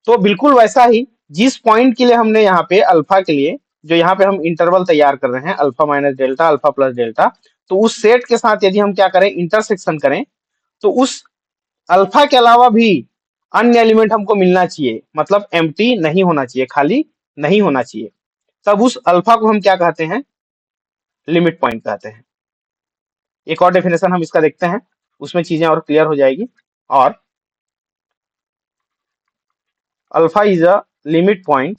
तो बिल्कुल वैसा ही जिस पॉइंट के लिए हमने यहाँ पे अल्फा के लिए जो यहाँ पे हम इंटरवल तैयार कर रहे हैं, alpha minus delta, alpha plus delta, तो उस सेट के साथ यदि हम क्या करें, इंटरसेक्शन करें, तो उस अल्फा के अलावा भी अन्य एलिमेंट हमको मिलना चाहिए, मतलब एम्प्टी नहीं होना चाहिए, खाली नहीं होना चाहिए। तब उस अल्फा को हम क्या कहते हैं? लिमिट पॉइंट कहते हैं। एक और डेफिनेशन हम इसका देखते हैं, उसमें चीजें और क्लियर हो जाएगी। और alpha is a limit point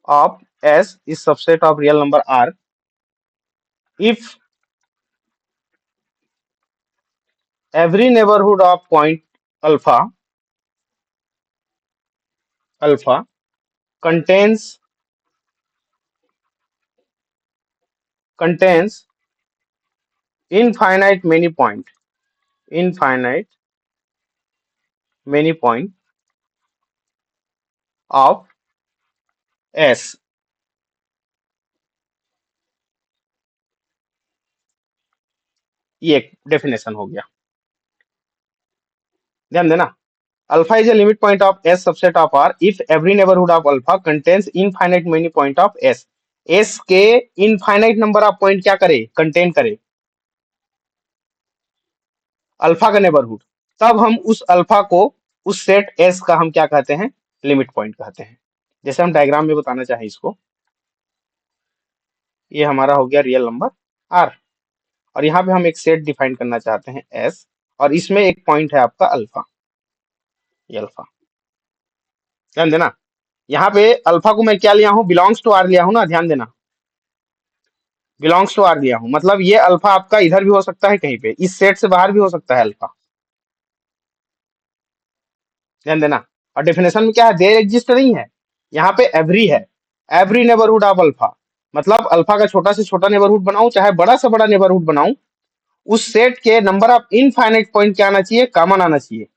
of S is subset of real number R if every neighborhood of point alpha contains infinite many point of S। ये एक डेफिनेशन हो गया, ध्यान देना। Alpha is a limit point of S subset of R if every neighborhood of alpha contains infinite many point of S। S के इनफाइनाइट नंबर ऑफ पॉइंट क्या करे? कंटेन करे अल्फा का नेबरहुड। तब हम उस अल्फा को, उस सेट एस का हम क्या कहते हैं? लिमिट पॉइंट कहते हैं। जैसे हम डायग्राम में बताना चाहें इसको, ये हमारा हो गया रियल नंबर आर, और यहाँ पे हम एक सेट डिफाइन करना चाहते हैं एस, और इसमें एक पॉइंट है आपका अल्फा, ये अल्फा। ध्यान देना, यहाँ पे अल्फा को मैं क्या लिया हूँ? बिलोंग्स टू आर लिया हूँ ना, ध्यान देना, बिलोंग्स टू आर लिया हूँ, मतलब ये अल्फा आपका इधर भी हो सकता है, कहीं पे इस सेट से बाहर भी हो सकता है अल्फा। ध्यान देना, और डेफिनेशन में क्या है? देयर एग्जिस्ट नहीं है, यहाँ पे एवरी है, एवरी नेबरहुड ऑफ अल्फा, मतलब अल्फा का छोटा से छोटा नेबरहुड बनाऊं चाहे बड़ा से बड़ा नेबरहुड बनाऊं, उस सेट के नंबर ऑफ इनफाइनाइट पॉइंट क्या आना चाहिए? कॉमन आना चाहिए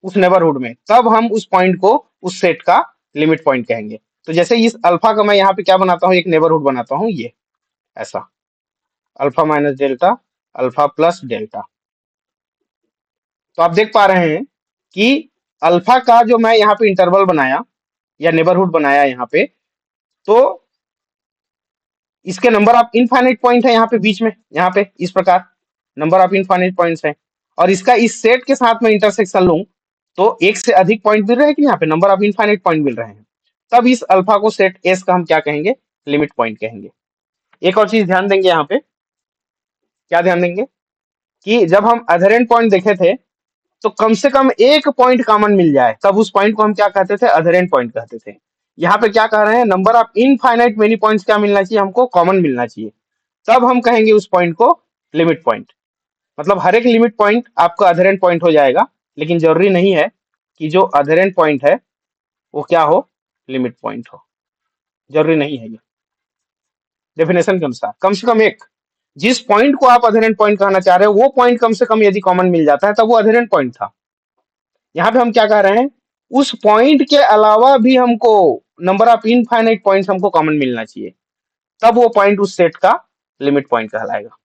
उस नेबरहुड में, तब हम उस पॉइंट को, उस सेट का लिमिट पॉइंट कहेंगे। तो जैसे इस अल्फा का मैं यहाँ पे क्या बनाता हूँ? एक नेबरहुड बनाता हूँ, ये ऐसा, alpha minus delta, alpha plus delta. तो आप देख पा रहे हैं कि अल्फा का जो मैं यहाँ पे इंटरवल बनाया या नेबरहुड बनाया यहाँ पे, तो इसके नंबर ऑफ इनफाइनाइट पॉइंट है यहाँ पे बीच में, यहाँ पे इस प्रकार नंबर ऑफ इनफाइनाइट पॉइंट्स है, और इसका इस सेट के साथ में इंटरसेक्शन लूं तो एक से अधिक पॉइंट मिल रहे हैं कि यहाँ पे नंबर ऑफ इनफाइनाइट पॉइंट मिल रहे हैं। तब इस अल्फा को सेट एस का हम क्या कहेंगे? लिमिट पॉइंट कहेंगे। एक और चीज ध्यान देंगे यहाँ पे, क्या ध्यान देंगे कि जब हम अधरेंट पॉइंट देखे थे तो कम से कम एक पॉइंट कॉमन मिल जाए, तब उस पॉइंट को हम क्या कहते थे? अधरेंट पॉइंट कहते थे। यहाँ पे क्या कह रहे हैं? Number of infinite many points क्या मिलना चाहिए? हमको कॉमन मिलना चाहिए, तब हम कहेंगे उस पॉइंट को लिमिट पॉइंट। मतलब हर एक लिमिट पॉइंट आपका अधरेंट पॉइंट हो जाएगा, लेकिन जरूरी नहीं है कि जो अधरेंट पॉइंट है वो क्या हो? लिमिट पॉइंट हो, जरूरी नहीं है। ये डेफिनेशन के अनुसार कम से कम एक, जिस पॉइंट को आप अधरेंट पॉइंट कहना चाह रहे हो वो पॉइंट कम से कम यदि कॉमन मिल जाता है तब वो अधरेंट पॉइंट था। यहाँ पे हम क्या कह रहे हैं? उस पॉइंट के अलावा भी हमको नंबर ऑफ इनफाइनाइट पॉइंट्स हमको कॉमन मिलना चाहिए, तब वो पॉइंट उस सेट का लिमिट पॉइंट कहलाएगा।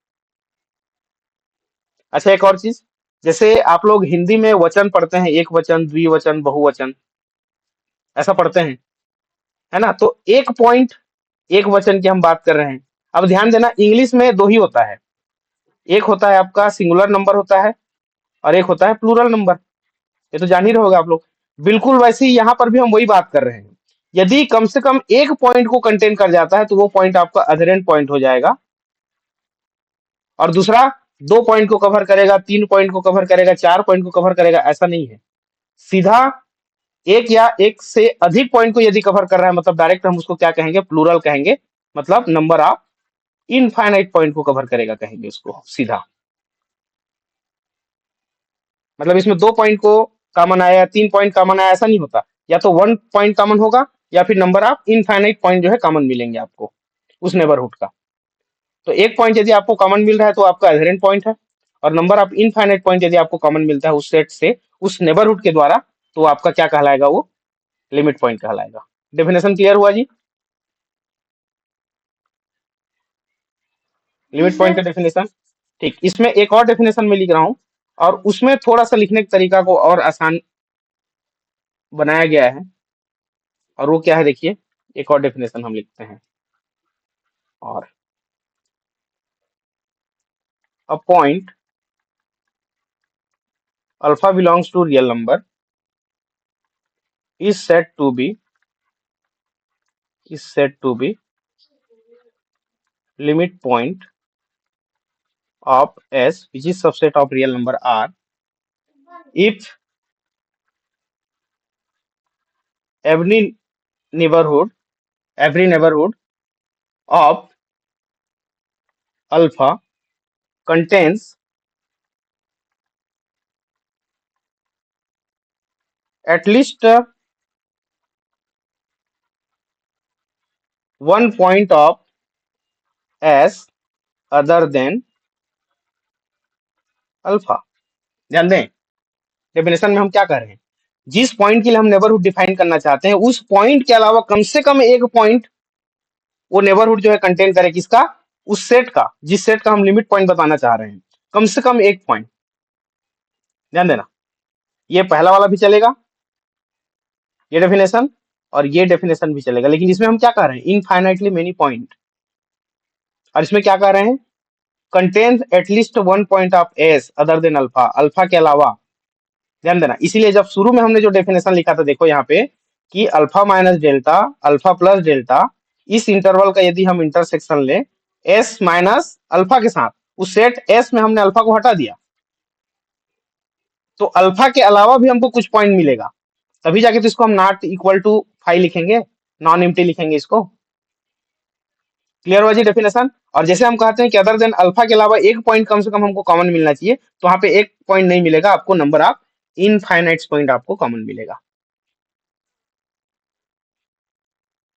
अच्छा, एक और चीज, जैसे आप लोग हिंदी में वचन पढ़ते हैं, एक वचन, द्विवचन, बहुवचन, ऐसा पढ़ते हैं, है ना। तो एक पॉइंट एक वचन की हम बात कर रहे हैं। अब ध्यान देना, इंग्लिश में दो ही होता है, एक होता है आपका सिंगुलर नंबर होता है और एक होता है प्लूरल नंबर। ये तो जान ही रहे होगे आप लोग। बिल्कुल वैसे ही यहाँ पर भी हम वही बात कर रहे हैं। यदि कम से कम एक पॉइंट को कंटेन कर जाता है तो वो पॉइंट आपका अधरेंट पॉइंट हो जाएगा, और दूसरा 2 पॉइंट को कवर करेगा, 3 पॉइंट को कवर करेगा, 4 पॉइंट को कवर करेगा, ऐसा नहीं है। सीधा एक या एक से अधिक पॉइंट को यदि कवर कर रहा है, मतलब डायरेक्ट हम उसको क्या कहेंगे, प्लूरल कहेंगे। मतलब नंबर ऑफ इनफाइनाइट पॉइंट को कवर करेगा, कहेंगे उसको सीधा। मतलब इसमें 2 पॉइंट को कॉमन आया, 3 पॉइंट कॉमन आया, ऐसा नहीं होता। या तो 1 पॉइंट कॉमन होगा या फिर नंबर ऑफ इनफाइनाइट पॉइंट जो है कॉमन मिलेंगे आपको उस नेबरहुड का। तो एक पॉइंट यदि आपको कॉमन मिल रहा है तो आपका एडहेरेंट पॉइंट है, और नंबर ऑफ इनफाइनाइट पॉइंट यदि आपको कॉमन मिलता है उस सेट से, उस नेबरहुड के द्वारा, तो आपका क्या कहलाएगा, वो लिमिट पॉइंट कहलाएगा। डेफिनेशन क्लियर हुआ जी? जी लिमिट पॉइंट का सर। डेफिनेशन। ठीक, इसमें एक और डेफिनेशन में लिख रहा हूं, और उसमें थोड़ा सा लिखने के तरीका को और आसान बनाया गया है। और वो क्या है, देखिए, एक और डेफिनेशन हम लिखते हैं। और a point alpha belongs to real number is said to be limit point of S, which is subset of real number R, if every neighborhood of alpha contains at least one point of S other than alpha। ध्यान दें, डेफिनेशन में हम क्या कर रहे हैं, जिस पॉइंट के लिए हम नेबरहुड डिफाइन करना चाहते हैं उस पॉइंट के अलावा कम से कम एक पॉइंट वो नेबरहुड जो है कंटेन करे, किसका, उस सेट का, जिस सेट का हम लिमिट पॉइंट बताना चाह रहे हैं, कम से कम एक पॉइंट। ध्यान देना, ये पहला वाला भी चलेगा, ये डेफिनेशन, और ये डेफिनेशन भी चलेगा, लेकिन इसमें हम क्या कह रहे हैं, इनफाइनाइटली मेनी पॉइंट। और इसमें क्या कह रहे हैं, contains at least one point of S other than alpha, alpha के अलावा। ध्यान देना, इसीलिए जब शुरू में हमने जो डेफिनेशन लिखा था, देखो यहाँ पे, कि alpha minus delta, alpha plus delta, इस इंटरवल का यदि हम इंटरसेक्शन ले एस माइनस अल्फा के साथ, उस सेट एस में हमने अल्फा को हटा दिया, तो अल्फा के अलावा भी हमको कुछ पॉइंट मिलेगा, तभी जाके तो इसको हम नॉट इक्वल टू 5 लिखेंगे, नॉन एम्प्टी लिखेंगे इसको। क्लियर हुआ जी डेफिनेशन? और जैसे हम कहते हैं कि अदर देन अल्फा के अलावा एक पॉइंट कम से कम हमको कॉमन मिलना चाहिए, तो वहां पे एक पॉइंट नहीं मिलेगा आपको, नंबर ऑफ इनफाइनाइट पॉइंट आपको कॉमन मिलेगा।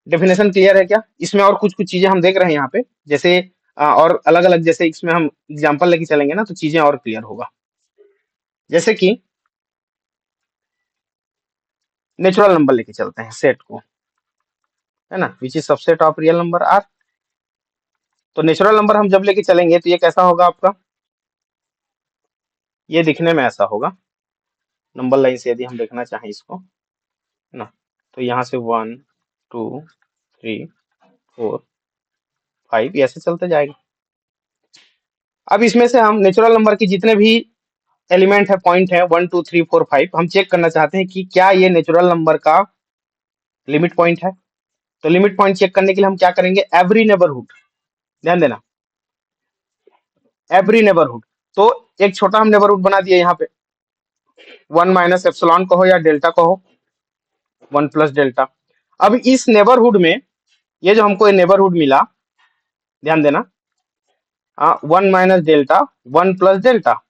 डेफिनेशन क्लियर है क्या? इसमें और कुछ कुछ चीजें हम देख रहे हैं यहाँ पे, जैसे और अलग अलग, जैसे इसमें हम एग्जाम्पल लेके चलेंगे ना, तो चीजें और क्लियर होगा। जैसे कि नेचुरल नंबर लेके चलते हैं सेट को, है ना, which is subset of real number R. तो नेचुरल नंबर हम जब लेके चलेंगे तो ये कैसा होगा आपका, ये दिखने में ऐसा होगा, नंबर लाइन से यदि हम देखना चाहें इसको, है ना, तो यहाँ से 1 2 3 4 5 ऐसे चलते जाएगा। अब इसमें से हम नेचुरल नंबर की जितने भी एलिमेंट है, पॉइंट है, 1 2 3 4 5, हम चेक करना चाहते हैं कि क्या ये नेचुरल नंबर का लिमिट पॉइंट है। तो लिमिट पॉइंट चेक करने के लिए हम क्या करेंगे, एवरी नेबरहुड। ध्यान देना, एवरी नेबरहुड। तो एक छोटा हम नेबरहुड बना दिए यहाँ पे, 1 माइनस एप्सिलॉन कहो या डेल्टा कहो, 1 प्लस डेल्टा। अब इस नेबरहुड में, ये जो हमको नेबरहुड मिला, ध्यान देना, 1 माइनस डेल्टा, 1 प्लस डेल्टा।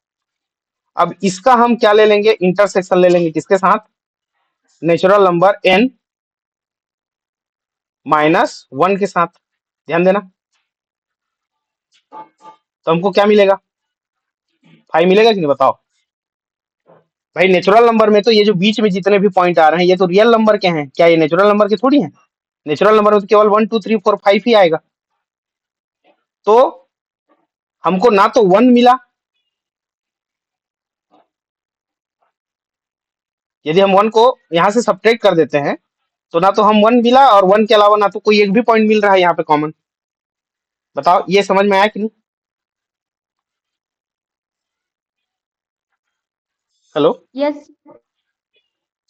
अब इसका हम क्या ले लेंगे, इंटरसेक्शन ले लेंगे, किसके साथ, नेचुरल नंबर n माइनस 1 के साथ। ध्यान देना, तो हमको क्या मिलेगा, 5 मिलेगा कि नहीं, बताओ भाई। नेचुरल नंबर में तो ये जो बीच में जितने भी पॉइंट आ रहे हैं ये तो रियल नंबर के हैं, क्या ये नेचुरल नंबर के थोड़ी हैं? नेचुरल नंबर में तो केवल 1 2 3 4 5 ही आएगा। तो हमको ना तो 1 मिला, यदि हम 1 को यहां से सब्ट्रैक्ट कर देते हैं तो ना तो हम 1 मिला और 1 के अलावा ना तो कोई एक भी पॉइंट मिल रहा है यहाँ पे कॉमन। बताओ ये समझ में आया कि नहीं? हेलो। यस।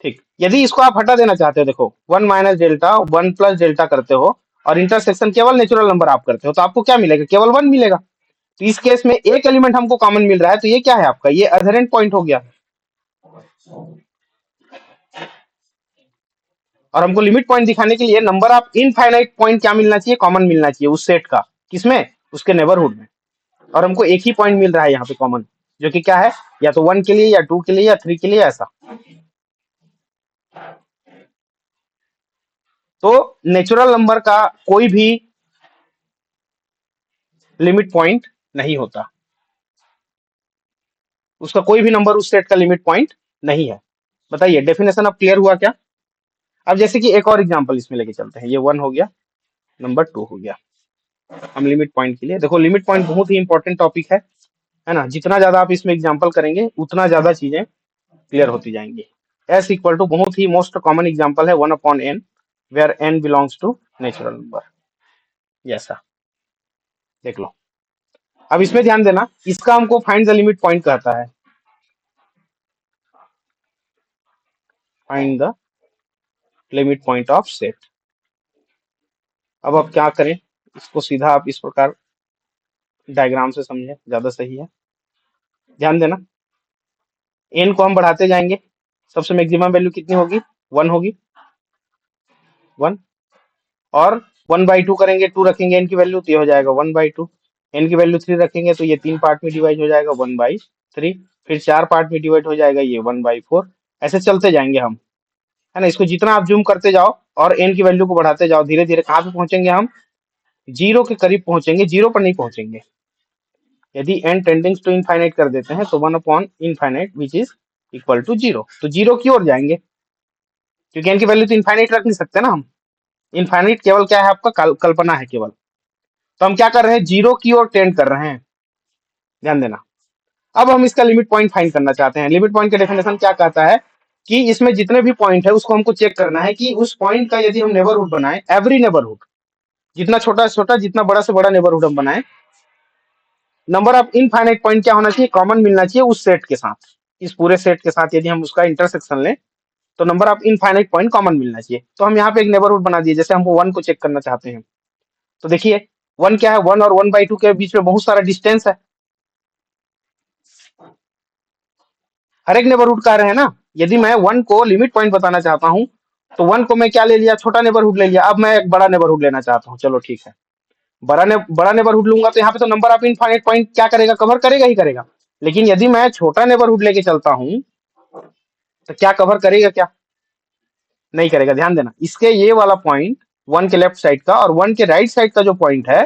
ठीक, यदि इसको आप हटा देना चाहते हो, देखो 1 माइनस डेल्टा 1 प्लस डेल्टा करते हो और इंटरसेक्शन केवल नेचुरल नंबर आप करते हो, तो आपको क्या मिलेगा? केवल 1 मिलेगा। तो इस केस में एक एलिमेंट हमको कॉमन मिल रहा है, तो ये क्या है आपका? ये अधरेंट पॉइंट हो गया। और हमको लिमिट पॉइंट दिखाने के लिए नंबर ऑफ इनफाइनाइट पॉइंट क्या मिलना चाहिए? कॉमन मिलना चाहिए उस सेट का। किसमें? उसके नेबरहुड में। और हमको एक ही पॉइंट मिल रहा है यहाँ पे कॉमन, जो कि क्या है? या तो 1 के लिए या 2 के लिए या 3 के लिए, ऐसा। तो नेचुरल नंबर का कोई भी लिमिट पॉइंट नहीं होता, उसका कोई भी नंबर उस सेट का लिमिट पॉइंट नहीं है। बताइए, डेफिनेशन अब क्लियर हुआ क्या? अब जैसे कि एक और एग्जांपल इसमें लेके चलते हैं। ये 1 हो गया, नंबर 2 हो गया। हम लिमिट पॉइंट के लिए देखो, लिमिट पॉइंट बहुत ही इंपॉर्टेंट टॉपिक है ना? जितना ज्यादा आप इसमें एग्जांपल करेंगे उतना ज्यादा चीजें क्लियर होती जाएंगी। एस इक्वल टू बहुत ही मोस्ट कॉमन एग्जांपल है 1 upon N, where N belongs to natural number. जैसा देख लो। अब इसमें ध्यान देना, इसका हमको फाइंड द लिमिट पॉइंट कहता है। Find the limit point of set. अब आप क्या करें, इसको सीधा आप इस प्रकार डायग्राम से समझे, ज्यादा सही है। ध्यान देना, एन को हम बढ़ाते जाएंगे, सबसे मैक्सिमम वैल्यू कितनी होगी? 1 होगी, 1। और 1/2 करेंगे, 2 रखेंगे एन की वैल्यू, तो ये हो जाएगा 1/2। एन की वैल्यू 3 रखेंगे तो ये 3 पार्ट में डिवाइड हो जाएगा, 1/3। फिर 4 पार्ट में डिवाइड हो जाएगा, ये 1/4। ऐसे चलते जाएंगे हम, है ना? इसको जितना आप जूम करते जाओ और एन की वैल्यू को बढ़ाते जाओ, धीरे धीरे कहाँ पे पहुंचेंगे हम? जीरो के करीब पहुंचेंगे, जीरो पर नहीं पहुंचेंगे। यदि एन टेंडिंग्स टू इनफाइनाइट कर देते हैं तो 1 upon infinite which is equal to 0, तो जीरो की ओर जाएंगे, क्योंकि एन की वैल्यू तो इनफाइनाइट रख नहीं सकते ना हम। इनफाइनाइट केवल क्या है आपका? कल्पना है केवल। तो हम क्या कर रहे हैं? जीरो की ओर टेंड कर रहे हैं। ध्यान देना। अब हम इसका लिमिट पॉइंट फाइंड करना चाहते हैं। लिमिट पॉइंट का डेफिनेशन क्या कहता है कि इसमें जितने भी पॉइंट है उसको हमको चेक करना है कि उस पॉइंट का यदि हम नेबरहुड बनाए, एवरी नेबरहुड, जितना छोटा से छोटा जितना बड़ा से बड़ा नेबरहुड हम बनाए, नंबर ऑफ इनफाइनाइट पॉइंट क्या होना चाहिए? कॉमन मिलना चाहिए उस सेट के साथ। इस पूरे सेट के साथ यदि हम उसका इंटरसेक्शन लें तो number of infinite point common मिलना चाहिए। तो हम यहाँ पे एक नेबरहुड बना दिए, जैसे हमको 1 को चेक करना चाहते हैं। तो देखिए 1 क्या है? 1 और 1/2 के बीच में बहुत सारा डिस्टेंस है। हर एक नेबरहुड का रहे हैं ना। यदि मैं 1 को लिमिट पॉइंट बताना चाहता हूं तो 1 को मैं क्या ले लिया? छोटा नेबरहुड ले लिया। अब मैं एक बड़ा नेबरहुड लेना चाहता हूं, चलो ठीक है, बड़ा नेबरहुड लूंगा तो यहाँ पे तो नंबर ऑफ इनफाइनाइट पॉइंट क्या करेगा? कवर करेगा ही करेगा। लेकिन यदि मैं छोटा नेबरहुड लेके चलता हूं तो क्या कवर करेगा? क्या नहीं करेगा? ध्यान देना, इसके ये वाला पॉइंट 1 के लेफ्ट साइड का और 1 के राइट साइड का जो पॉइंट है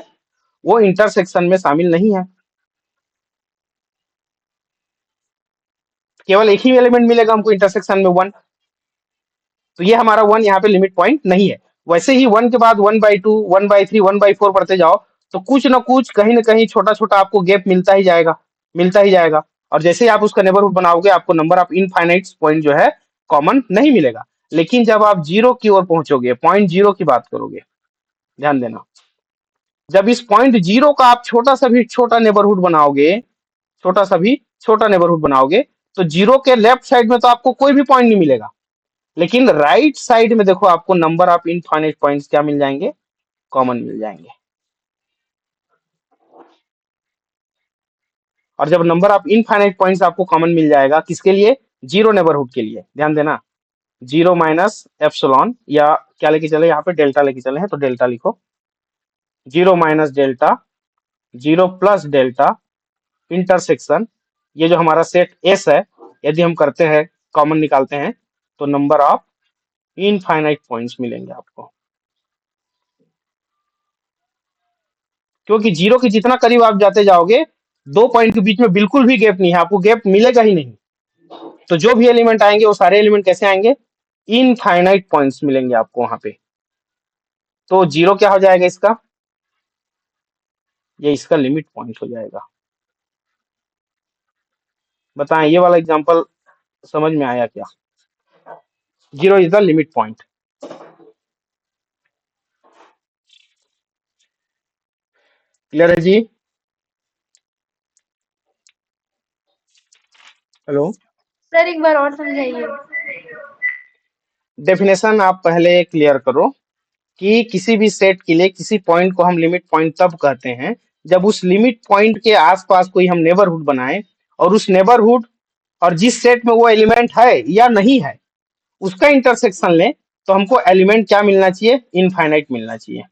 वो इंटरसेक्शन में शामिल नहीं है। केवल एक ही एलिमेंट मिलेगा हमको इंटरसेक्शन में, 1। तो ये हमारा 1 यहाँ पे लिमिट पॉइंट नहीं है। वैसे ही 1 के बाद 1/2, 1/3, 1/4 पढ़ते जाओ तो कुछ ना कुछ कहीं ना कहीं छोटा छोटा आपको गैप मिलता ही जाएगा, मिलता ही जाएगा। और जैसे ही आप उसका नेबरहुड बनाओगे आपको नंबर ऑफ इनफाइनाइट पॉइंट जो है कॉमन नहीं मिलेगा। लेकिन जब आप जीरो की ओर पहुंचोगे, पॉइंट जीरो की बात करोगे, ध्यान देना, जब इस पॉइंट जीरो का आप छोटा सा भी छोटा नेबरहुड बनाओगे, छोटा सा भी छोटा नेबरहुड बनाओगे, तो जीरो के लेफ्ट साइड में तो आपको कोई भी पॉइंट नहीं मिलेगा। लेकिन राइट साइड में देखो आपको नंबर ऑफ इनफाइनाइट पॉइंट्स क्या मिल जाएंगे? कॉमन मिल जाएंगे। और जब नंबर ऑफ इनफाइनाइट पॉइंट्स आपको कॉमन मिल जाएगा, किसके लिए? जीरो नेबरहुड के लिए। ध्यान देना, जीरो माइनस एप्सिलॉन, या क्या लेके चले यहाँ पे? डेल्टा लेके चले हैं, तो डेल्टा लिखो। Zero minus delta, zero plus delta, intersection, ये जो हमारा सेट एस है, यदि हम करते हैं, कॉमन निकालते हैं, तो नंबर ऑफ इनफाइनाइट पॉइंट्स मिलेंगे आपको। क्योंकि जीरो के जितना करीब आप जाते जाओगे, दो पॉइंट के बीच में बिल्कुल भी गैप नहीं है, आपको गैप मिलेगा ही नहीं। तो जो भी एलिमेंट आएंगे वो सारे एलिमेंट कैसे आएंगे? इनफाइनाइट पॉइंट्स मिलेंगे आपको वहां पे। तो जीरो क्या हो जाएगा इसका? ये इसका लिमिट पॉइंट हो जाएगा। बताएं, ये वाला एग्जांपल समझ में आया क्या? Zero is the limit point. Clear है जी? हेलो। सर एक बार और समझाइए। डेफिनेशन आप पहले क्लियर करो कि किसी भी सेट के लिए किसी पॉइंट को हम लिमिट पॉइंट तब कहते हैं जब उस लिमिट पॉइंट के आसपास कोई हम नेबरहुड बनाए, और उस नेबरहुड और जिस सेट में वो एलिमेंट है या नहीं है उसका इंटरसेक्शन लें, तो हमको एलिमेंट क्या मिलना चाहिए? इनफाइनाइट मिलना चाहिए।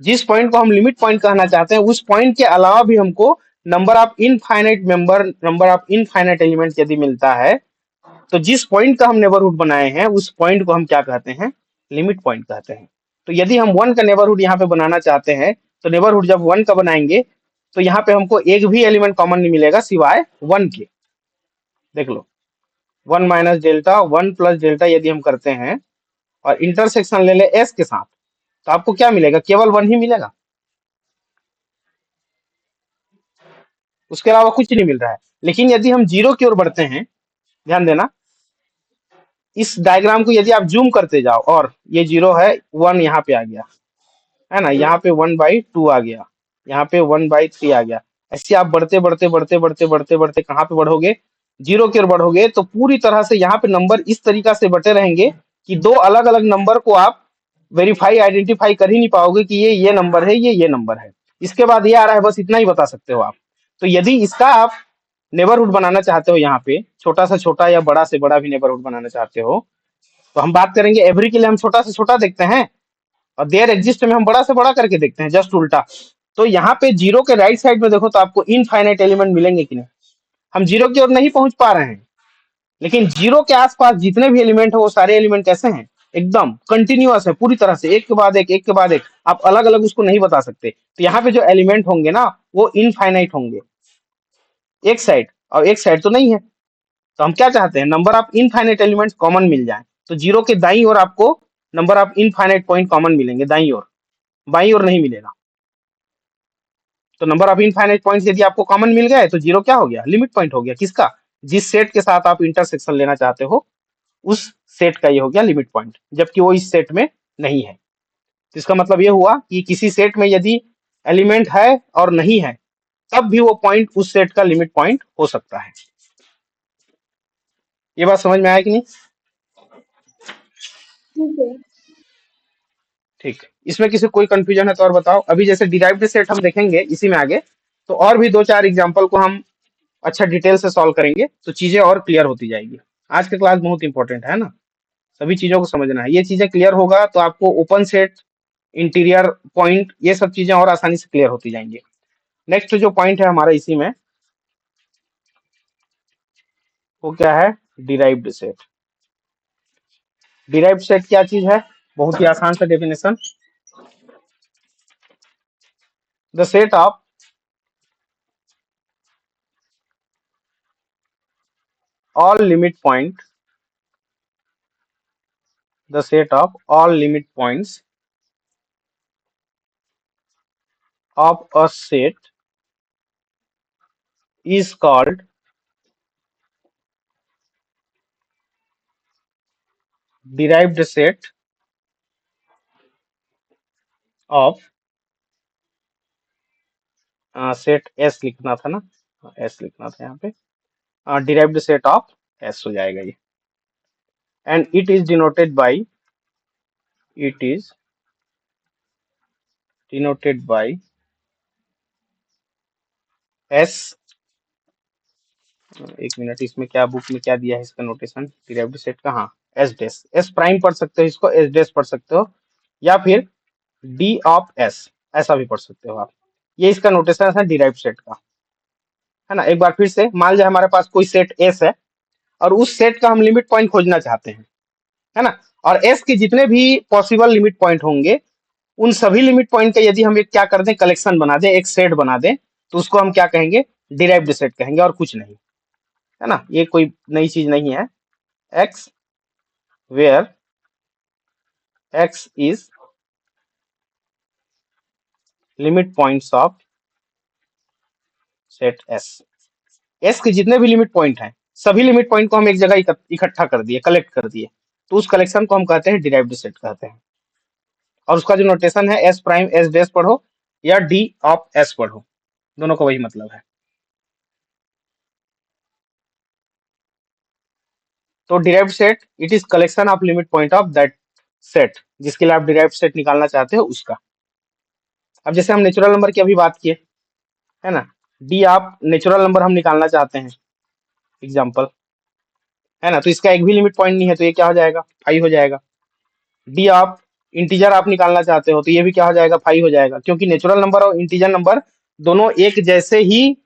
जिस पॉइंट को हम लिमिट पॉइंट कहना चाहते हैं उस पॉइंट के अलावा भी हमको नंबर ऑफ इनफाइनाइट एलिमेंट यदि मिलता है, तो जिस पॉइंट का हम नेबरहुड बनाए हैं उस पॉइंट को हम क्या कहते हैं? लिमिट पॉइंट कहते हैं। तो यदि हम 1 का नेबरहुड यहाँ पे बनाना चाहते हैं, तो नेबरहुड जब 1 का बनाएंगे तो यहाँ पे हमको एक भी एलिमेंट कॉमन नहीं मिलेगा सिवाय 1 के। देख लो, 1 माइनस डेल्टा 1 प्लस डेल्टा यदि हम करते हैं और इंटरसेक्शन ले ले एस के साथ, तो आपको क्या मिलेगा? केवल 1 ही मिलेगा, उसके अलावा कुछ नहीं मिल रहा है। लेकिन यदि हम जीरो की ओर बढ़ते हैं, ध्यान देना, इस डायग्राम को यदि आप जूम करते जाओ, और ये जीरो है, 1 यहाँ पे आ गया है ना, यहाँ पे 1/2 आ गया, यहाँ पे 1/3 आ गया। ऐसे आप बढ़ते बढ़ते बढ़ते बढ़ते बढ़ते बढ़ते कहाँ पे बढ़ोगे? जीरो की ओर बढ़ोगे, तो पूरी तरह से यहाँ पे नंबर इस तरीका से बटे रहेंगे कि दो अलग अलग नंबर को आप वेरीफाई आइडेंटिफाई कर ही नहीं पाओगे कि ये नंबर है, ये नंबर है। इसके बाद ये आ रहा है, बस इतना ही बता सकते हो आप। तो यदि इसका आप नेबरहुड बनाना चाहते हो, यहाँ पे छोटा से छोटा या बड़ा से बड़ा भी नेबरहुड बनाना चाहते हो, तो हम बात करेंगे एवरी के लिए हम छोटा से छोटा देखते हैं, और देयर एग्जिस्ट में हम बड़ा से बड़ा करके देखते हैं, जस्ट उल्टा। तो यहाँ पे जीरो के राइट साइड में देखो तो आपको इनफाइनाइट एलिमेंट मिलेंगे कि नहीं? हम जीरो की ओर नहीं पहुंच पा रहे हैं, लेकिन जीरो के आसपास जितने भी एलिमेंट है वो सारे एलिमेंट कैसे हैं? एकदम कंटिन्यूअस है, पूरी तरह से एक के बाद एक, एक के बाद एक। आप अलग अलग उसको नहीं बता सकते। तो यहाँ पे जो एलिमेंट होंगे ना वो इनफाइनाइट होंगे, एक साइड, और एक साइड तो नहीं है। तो हम क्या चाहते हैं? Number of infinite elements common मिल जाए। तो जीरो के दाईं ओर आपको number of infinite point common मिलेंगे, दाईं ओर, बाईं ओर नहीं मिलेगा। तो नंबर ऑफ इनफाइनाइट पॉइंट्स यदि आपको कॉमन मिल गए तो जीरो क्या हो गया? लिमिट पॉइंट हो गया। किसका? जिस सेट के साथ आप इंटरसेक्शन लेना चाहते हो उस सेट का ये हो गया लिमिट पॉइंट, जबकि वो इस सेट में नहीं है। तो इसका मतलब ये हुआ कि किसी सेट में यदि एलिमेंट है और नहीं है, तब भी वो पॉइंट उस सेट का लिमिट पॉइंट हो सकता है। ये बात समझ में आया कि नहीं? ठीक है। ठीक। इसमें किसी कोई कंफ्यूजन है तो और बताओ। अभी जैसे डिराइव्ड सेट हम देखेंगे इसी में आगे, तो और भी दो चार एग्जांपल को हम अच्छा डिटेल से सॉल्व करेंगे, तो चीजें और क्लियर होती जाएगी। आज की क्लास बहुत इंपॉर्टेंट है ना, सभी चीजों को समझना है। ये चीजें क्लियर होगा तो आपको ओपन सेट, इंटीरियर पॉइंट, ये सब चीजें और आसानी से क्लियर होती जाएंगी। नेक्स्ट जो पॉइंट है हमारा इसी में, वो क्या है? Derived set. डिराइव्ड सेट क्या चीज है? बहुत ही आसान सा definition, the set of all limit point, the set of all limit points of a set is called derived set of set S लिखना था ना, एस लिखना था यहाँ पे, derived set of एस हो जाएगा ये। And it is denoted by, it is denoted by S, एक मिनट, इसमें क्या बुक में क्या दिया है इसका नोटेशन डिराइव्ड सेट का? हाँ, एस डैश, एस प्राइम पढ़ सकते हो इसको, एस डैश पढ़ सकते हो, या फिर डी ऑफ एस, ऐसा भी पढ़ सकते हो आप। ये इसका नोटेशन है डिराइव्ड सेट का, है ना। एक बार फिर से मान लिया हमारे पास कोई सेट एस है और उस सेट का हम लिमिट पॉइंट खोजना चाहते हैं, है ना। और एस के जितने भी पॉसिबल लिमिट पॉइंट होंगे उन सभी लिमिट पॉइंट का यदि हम एक क्या कर दें, कलेक्शन बना दें, एक सेट बना दें, तो उसको हम क्या कहेंगे? डिराइव्ड सेट कहेंगे, और कुछ नहीं, है ना। ये कोई नई चीज नहीं है। X where x is limit points of set S. S के जितने भी लिमिट पॉइंट हैं सभी लिमिट पॉइंट को हम एक जगह इकट्ठा कर दिए, कलेक्ट कर दिए, तो उस कलेक्शन को हम कहते हैं डिराइव्ड सेट कहते हैं। और उसका जो नोटेशन है एस प्राइम एस डैश पढ़ो, या डी ऑफ एस पढ़ो, दोनों का वही मतलब है। तो derived set it is collection of limit point of that set, जिसके लिए आप डिराइव्ड सेट निकालना चाहते हो उसका। अब जैसे हम नेचुरल नंबर की अभी बात किए, है ना, डी आप नेचुरल नंबर हम निकालना चाहते हैं एग्जाम्पल, है ना, तो इसका एक भी लिमिट पॉइंट नहीं है, तो ये क्या हो जाएगा, 5 हो जाएगा। डी आप इंटीजर आप निकालना चाहते हो, तो ये भी क्या हो जाएगा, 5 हो जाएगा, क्योंकि नेचुरल नंबर और इंटीजर नंबर दोनों एक जैसे ही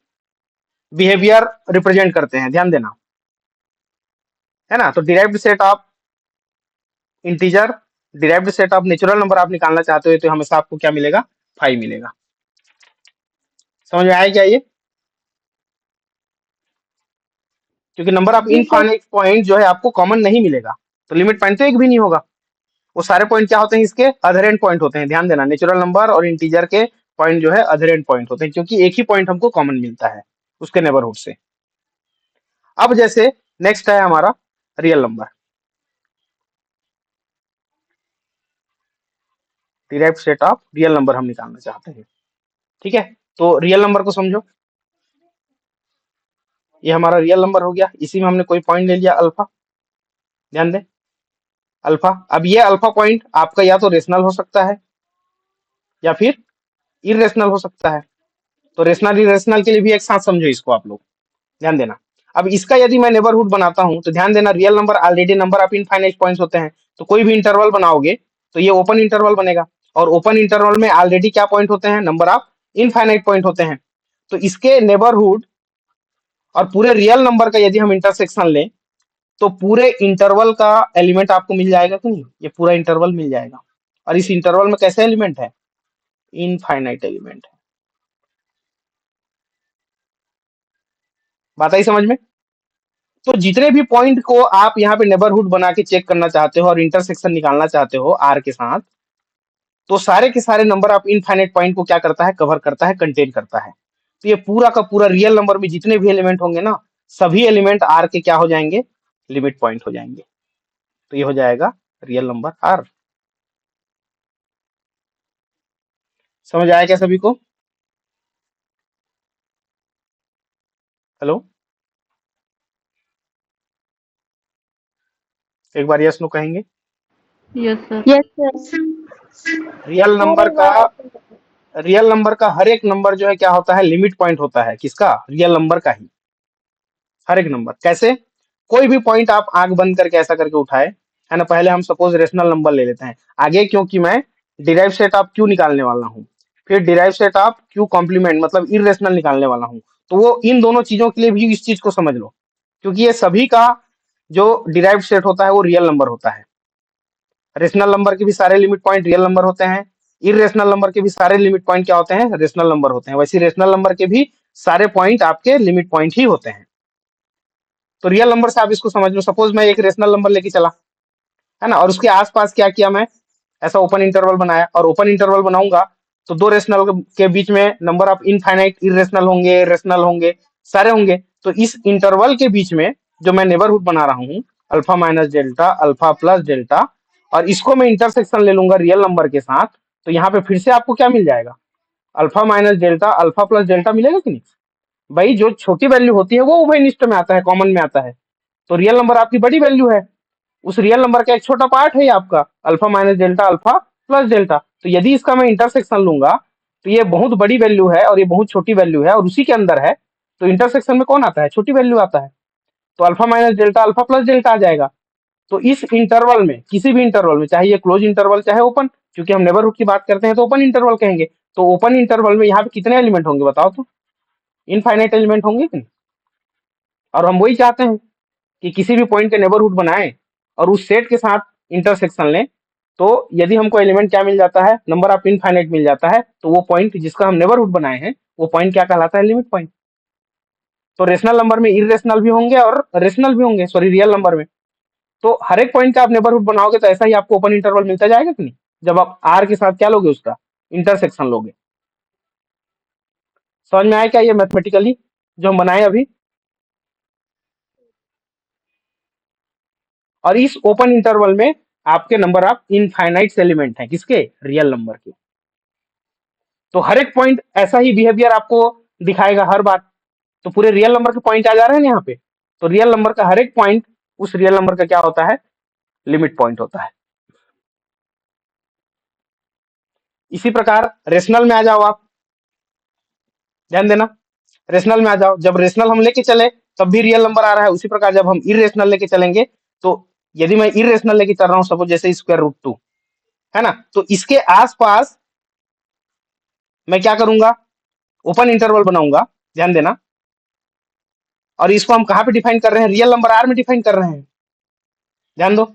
बिहेवियर रिप्रेजेंट करते हैं, ध्यान देना, है ना। तो derived set of integer, derived set of natural number आप निकालना चाहते हो, तो हमेशा आपको क्या मिलेगा, 5 मिलेगा। समझ में आया क्या ये? क्योंकि नंबर ऑफ जी सर। इनफाइनाइट पॉइंट जो है आपको कॉमन नहीं मिलेगा, तो लिमिट पॉइंट तो एक भी नहीं होगा। वो सारे पॉइंट क्या होते हैं, इसके अदर एंड पॉइंट होते हैं, ध्यान देना, नेचुरल नंबर और इंटीजर के पॉइंट जो है अदर एंड पॉइंट होते हैं, क्योंकि एक ही पॉइंट हमको कॉमन मिलता है उसके नेबरहुड से। अब जैसे नेक्स्ट है हमारा real number, derived set of real number हम निकालना चाहते हैं, ठीक है। तो रियल नंबर को समझो, ये हमारा रियल नंबर हो गया, इसी में हमने कोई पॉइंट ले लिया अल्फा, ध्यान दें, अल्फा। अब ये अल्फा पॉइंट आपका या तो रेशनल हो सकता है या फिर इरेशनल हो सकता है। तो रेशनल इरेशनल के लिए भी एक साथ समझो इसको आप लोग, ध्यान देना। अब इसका यदि मैं नेबरहुड बनाता हूं, तो ध्यान देना, real number already number of infinite points होते हैं, तो कोई भी इंटरवल बनाओगे तो ये ओपन इंटरवल बनेगा, और ओपन इंटरवल में ऑलरेडी क्या पॉइंट होते हैं, नंबर ऑफ इनफाइनाइट पॉइंट होते हैं। तो इसके नेबरहुड और पूरे रियल नंबर का यदि हम इंटरसेक्शन लें, तो पूरे इंटरवल का एलिमेंट आपको मिल जाएगा कि नहीं, ये पूरा इंटरवल मिल जाएगा। और इस इंटरवल में कैसे एलिमेंट है, इनफाइनाइट एलिमेंट है। बात आई समझ में? तो जितने भी पॉइंट को आप यहाँ पे नेबरहुड बना के चेक करना चाहते हो और इंटरसेक्शन निकालना चाहते हो आर के साथ, तो सारे के सारे नंबर ऑफ इनफाइनाइट पॉइंट को क्या करता है, कवर करता है, कंटेन करता है। तो ये पूरा का पूरा रियल नंबर में जितने भी एलिमेंट होंगे ना, सभी एलिमेंट आर के क्या हो जाएंगे, लिमिट पॉइंट हो जाएंगे। तो ये हो जाएगा रियल नंबर आर। समझ आया क्या सभी को? हेलो, एक बार यस नो कहेंगे। Yes sir. Yes sir. Real और नंबर एक का, बार और समझाइए। रियल नंबर का हर एक नंबर जो है क्या होता है, लिमिट पॉइंट होता है, किसका, रियल नंबर का ही। हर एक नंबर कैसे, कोई भी पॉइंट आप आंख बंद करके ऐसा करके उठाए, है ना, पहले हम सपोज रेशनल नंबर ले लेते हैं आगे, क्योंकि मैं डिराइव सेट ऑफ क्यू निकालने वाला हूँ, फिर derive set of Q complement मतलब इरेशनल निकालने वाला हूँ। तो वो इन दोनों चीजों के लिए भी इस चीज को समझ लो, क्योंकि ये सभी का जो डिराइव सेट होता है वो रियल नंबर होता है। रेशनल नंबर के भी सारे लिमिट पॉइंट रियल नंबर होते हैं, इरेशनल नंबर के भी सारे लिमिट पॉइंट क्या होते हैं, रेशनल नंबर होते हैं। वैसे रेशनल नंबर के भी सारे पॉइंट आपके लिमिट पॉइंट ही होते हैं। तो रियल नंबर से आप इसको समझ लो, सपोज मैं एक रेशनल नंबर लेके चला, है ना, और उसके आसपास क्या किया मैं, ऐसा ओपन इंटरवल बनाया, और ओपन इंटरवल बनाऊंगा तो दो रेशनल के बीच में नंबर ऑफ इनफाइनाइट इरेशनल होंगे, रेशनल होंगे, सारे होंगे। तो इस इंटरवल के बीच में जो मैं नेबरहुड बना रहा हूँ, alpha minus delta, alpha plus delta, और इसको मैं इंटरसेक्शन ले लूंगा रियल नंबर के साथ, तो यहाँ पे फिर से आपको क्या मिल जाएगा, alpha minus delta, alpha plus delta मिलेगा कि नहीं। भाई जो छोटी वैल्यू होती है वो उभयनिष्ठ में आता है, कॉमन में आता है। तो रियल नंबर आपकी बड़ी वैल्यू है, उस रियल नंबर का एक छोटा पार्ट है ये आपका alpha minus delta, alpha plus delta. तो यदि इसका मैं इंटरसेक्शन लूंगा, तो ये बहुत बड़ी वैल्यू है और ये बहुत छोटी वैल्यू है, और उसी के अंदर है, तो इंटरसेक्शन में कौन आता है, छोटी वैल्यू आता है। तो alpha minus delta, alpha plus delta आ जाएगा। तो इस इंटरवल में, किसी भी इंटरवल में, चाहे ये क्लोज इंटरवल चाहे ओपन, क्योंकि हम नेबरहुड की बात करते हैं तो ओपन इंटरवल कहेंगे, तो ओपन इंटरवल में यहाँ पे कितने एलिमेंट होंगे बताओ तो, इनफाइनाइट एलिमेंट होंगे कि नहीं। और हम वही चाहते हैं कि किसी भी पॉइंट के नेबरहुड बनाएं और उस सेट के साथ इंटरसेक्शन लें। तो यदि हमको एलिमेंट क्या मिल जाता है, नंबर ऑफ इनफाइनाइट मिल जाता है, तो वो पॉइंट जिसका हम नेबरहुड बनाए हैं वो पॉइंट क्या कहलाता है, लिमिट पॉइंट। तो रेशनल नंबर में इरेशनल भी होंगे और रेशनल भी होंगे, सॉरी रियल नंबर में। तो हर एक पॉइंट का आप नेबरहुड बनाओगे तो ऐसा ही आपको ओपन इंटरवल मिलता जाएगा कि नहीं, जब आप आर के साथ क्या लोगे, उसका इंटरसेक्शन लोगे। समझ में आया क्या ये मैथमेटिकली जो हम बनाए अभी। और इस ओपन इंटरवल में आपके नंबर ऑफ इनफाइनाइट एलिमेंट हैं, किसके, रियल नंबर के। तो हर एक पॉइंट ऐसा ही बिहेवियर आपको दिखाएगा हर बार। तो पूरे रियल नंबर के पॉइंट आ जा रहे हैं ना यहाँ पे। तो रियल नंबर का हर एक पॉइंट उस रियल नंबर का क्या होता है, लिमिट पॉइंट होता है। इसी प्रकार रेशनल में आ जाओ आप, ध्यान देना, रेशनल में आ जाओ। जब रेशनल हम लेके चले तब भी रियल नंबर आ रहा है, उसी प्रकार जब हम इरेशनल लेके चलेंगे तो यदि मैं इरेशनल लेके चल रहा हूं सपोज जैसे स्क्वायर रूट 2 है ना, तो इसके आसपास मैं क्या करूंगा, ओपन इंटरवल बनाऊंगा, ध्यान देना। और इसको हम कहां पे डिफाइन कर रहे हैं, रियल नंबर आर में डिफाइन कर रहे हैं, ध्यान दो।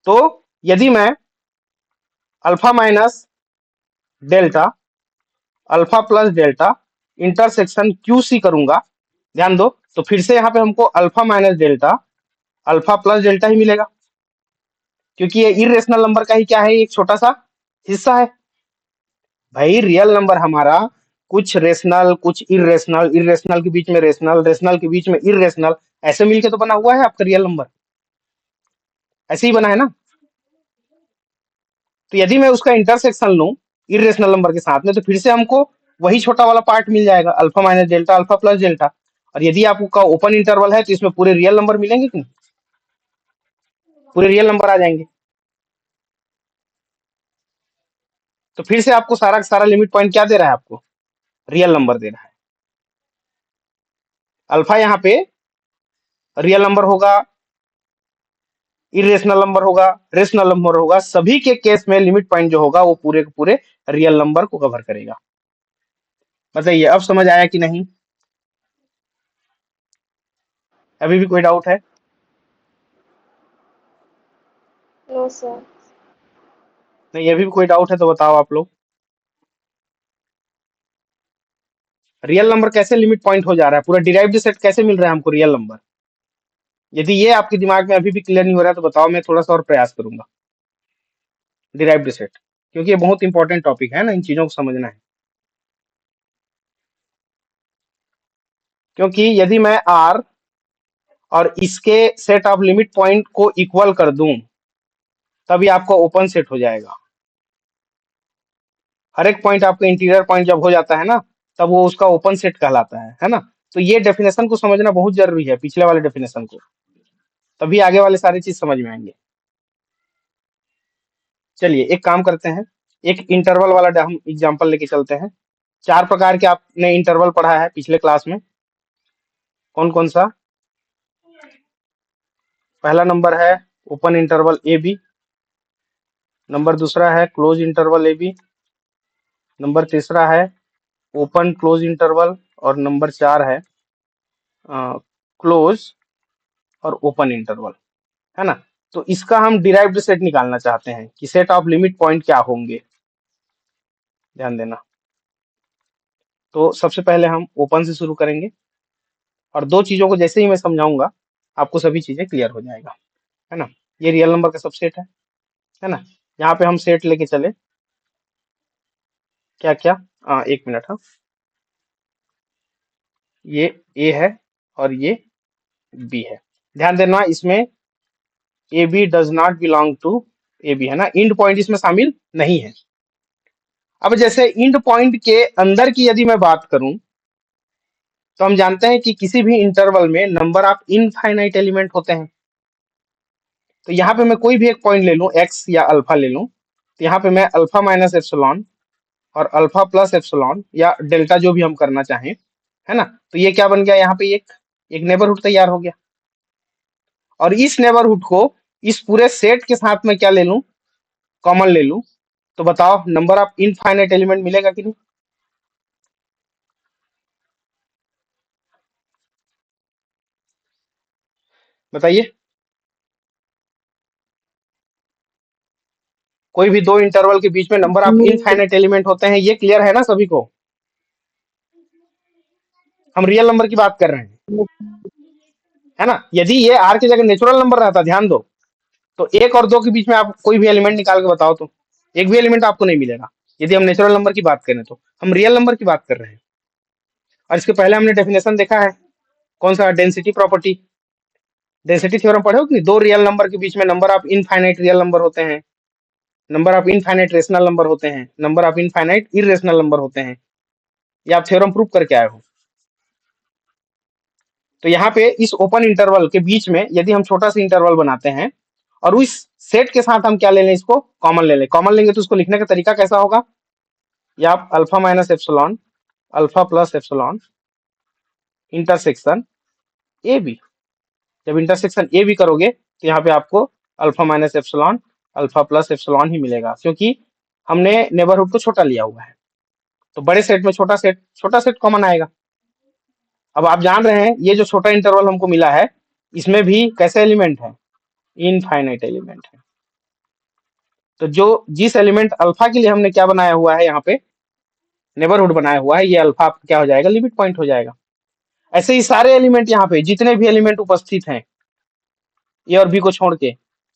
तो यदि मैं alpha minus delta alpha plus delta intersection Q C करूंगा, ध्यान दो, तो फिर से यहाँ पे हमको alpha minus delta alpha plus delta ही मिलेगा, क्योंकि ये इरेशनल नंबर का ही क्या है, एक छोटा सा हिस्सा है। भाई रियल नंबर हमारा कुछ रेशनल कुछ इरेशनल, इरेशनल के बीच में रेशनल, रेशनल के बीच में इरेशनल, ऐसे मिलके तो बना हुआ है आपका रियल नंबर, ऐसे ही बना है ना। तो यदि मैं उसका इंटरसेक्शन लूं इरेशनल नंबर के साथ में तो फिर से हमको वही छोटा वाला पार्ट मिल जाएगा, alpha minus delta alpha plus delta. और यदि आपका ओपन इंटरवल है तो इसमें पूरे रियल नंबर मिलेंगे कि नहीं, पूरे रियल नंबर आ जाएंगे। तो फिर से आपको सारा का सारा लिमिट पॉइंट क्या दे रहा है, आपको रियल नंबर दे रहा है। अल्फा यहाँ पे रियल नंबर होगा, इरेशनल नंबर होगा, रेशनल नंबर होगा, सभी के केस में लिमिट पॉइंट जो होगा वो पूरे के पूरे रियल नंबर को कवर करेगा। बताइए अब समझ आया कि नहीं, अभी भी कोई डाउट है? No sir. नहीं, अभी भी कोई डाउट है तो बताओ आप लोग। रियल नंबर कैसे लिमिट पॉइंट हो जा रहा है, पूरा डिराइव्ड सेट कैसे मिल रहा है हमको रियल नंबर? यदि ये आपके दिमाग में अभी भी क्लियर नहीं हो रहा है तो बताओ, मैं थोड़ा सा और प्रयास करूंगा। डिराइव्ड सेट, क्योंकि ये बहुत इंपॉर्टेंट टॉपिक है ना, इन चीजों को समझना है। क्योंकि यदि मैं आर और इसके सेट ऑफ लिमिट पॉइंट को इक्वल कर दूं तभी आपका ओपन सेट हो जाएगा। हर एक पॉइंट आपका इंटीरियर पॉइंट जब हो जाता है ना तब वो उसका ओपन सेट कहलाता है ना। तो ये डेफिनेशन को समझना बहुत जरूरी है, पिछले वाले डेफिनेशन को, तभी आगे वाले सारी चीज समझ में आएंगे। चलिए एक काम करते हैं, एक इंटरवल वाला हम एग्जांपल लेके चलते हैं। 4 प्रकार के आपने इंटरवल पढ़ा है पिछले क्लास में, कौन कौन सा? पहला नंबर है open interval a b, number दूसरा है close interval a b, number तीसरा है ओपन क्लोज इंटरवल, और नंबर 4 है क्लोज और ओपन इंटरवल, है ना। तो इसका हम डिराइव्ड सेट निकालना चाहते हैं कि सेट ऑफ लिमिट पॉइंट क्या होंगे, ध्यान देना। तो सबसे पहले हम ओपन से शुरू करेंगे और दो चीजों को जैसे ही मैं समझाऊंगा आपको सभी चीजें क्लियर हो जाएगा, है ना। ये रियल नंबर का सबसेट है ना। यहाँ पे हम सेट लेके चले, क्या क्या, एक मिनट, हाँ, ये ए है और ये बी है। ध्यान देना इसमें a b does not belong to a b, है ना, इंड पॉइंट इसमें शामिल नहीं है। अब जैसे इंड पॉइंट के अंदर की यदि मैं बात करूं तो हम जानते हैं कि किसी भी इंटरवल में नंबर ऑफ इनफाइनाइट एलिमेंट होते हैं। तो यहाँ पे मैं कोई भी एक पॉइंट ले लूं, एक्स या अल्फा ले लूं, तो यहाँ पे मैं अल्फा माइनस एप्सिलॉन और अल्फा प्लस एप्सिलॉन या डेल्टा जो भी हम करना चाहें, है ना, तो ये क्या बन गया, यहाँ पे एक एक नेबरहुड तैयार हो गया। और इस नेबरहुड को इस पूरे सेट के साथ में क्या ले लूं, कॉमन ले लूं, तो बताओ नंबर ऑफ इनफाइनाइट एलिमेंट मिलेगा कि नहीं? बताइए। कोई भी दो इंटरवल के बीच में नंबर ऑफ इनफाइनाइट एलिमेंट होते हैं, ये क्लियर है ना सभी को? हम रियल नंबर की बात कर रहे हैं, है ना। यदि ये आर की जगह नेचुरल नंबर रहता, ध्यान दो, तो एक और दो के बीच में आप कोई भी एलिमेंट निकाल के बताओ तो एक भी एलिमेंट आपको नहीं मिलेगा। यदि हम नेचुरल नंबर की बात करें तो हम रियल नंबर की बात कर रहे हैं। और इसके पहले हमने डेफिनेशन देखा है, कौन सा, डेंसिटी प्रॉपर्टी, डेंसिटी थ्योरम पढ़े हो कि नहीं? दो रियल नंबर के बीच में number of infinite real number होते हैं, number of infinite rational number होते हैं, number of infinite irrational number होते हैं। ये आप थ्योरम प्रूव करके आए हो। तो यहाँ पे इस ओपन इंटरवल के बीच में यदि हम छोटा सा इंटरवल बनाते हैं और उस सेट के साथ हम क्या ले लें, इसको कॉमन ले लें। कॉमन लेंगे तो उसको लिखने का तरीका कैसा होगा, या आप alpha minus epsilon alpha plus epsilon intersection A B. जब इंटरसेक्शन ए बी करोगे तो यहाँ पे आपको alpha minus epsilon alpha plus epsilon ही मिलेगा, क्योंकि हमने नेबरहुड को छोटा लिया हुआ है। तो बड़े सेट में छोटा सेट कॉमन आएगा। अब आप जान रहे हैं ये जो छोटा इंटरवल हमको मिला है इसमें भी कैसे एलिमेंट है, इनफाइनाइट एलिमेंट है। तो जो जिस एलिमेंट अल्फा के लिए हमने क्या बनाया हुआ है, यहाँ पे नेबरहुड बनाया हुआ है, ये अल्फा आपका क्या हो जाएगा, लिमिट पॉइंट हो जाएगा। ऐसे ही सारे एलिमेंट यहाँ पे जितने भी एलिमेंट उपस्थित हैं ए और बी को छोड़ के,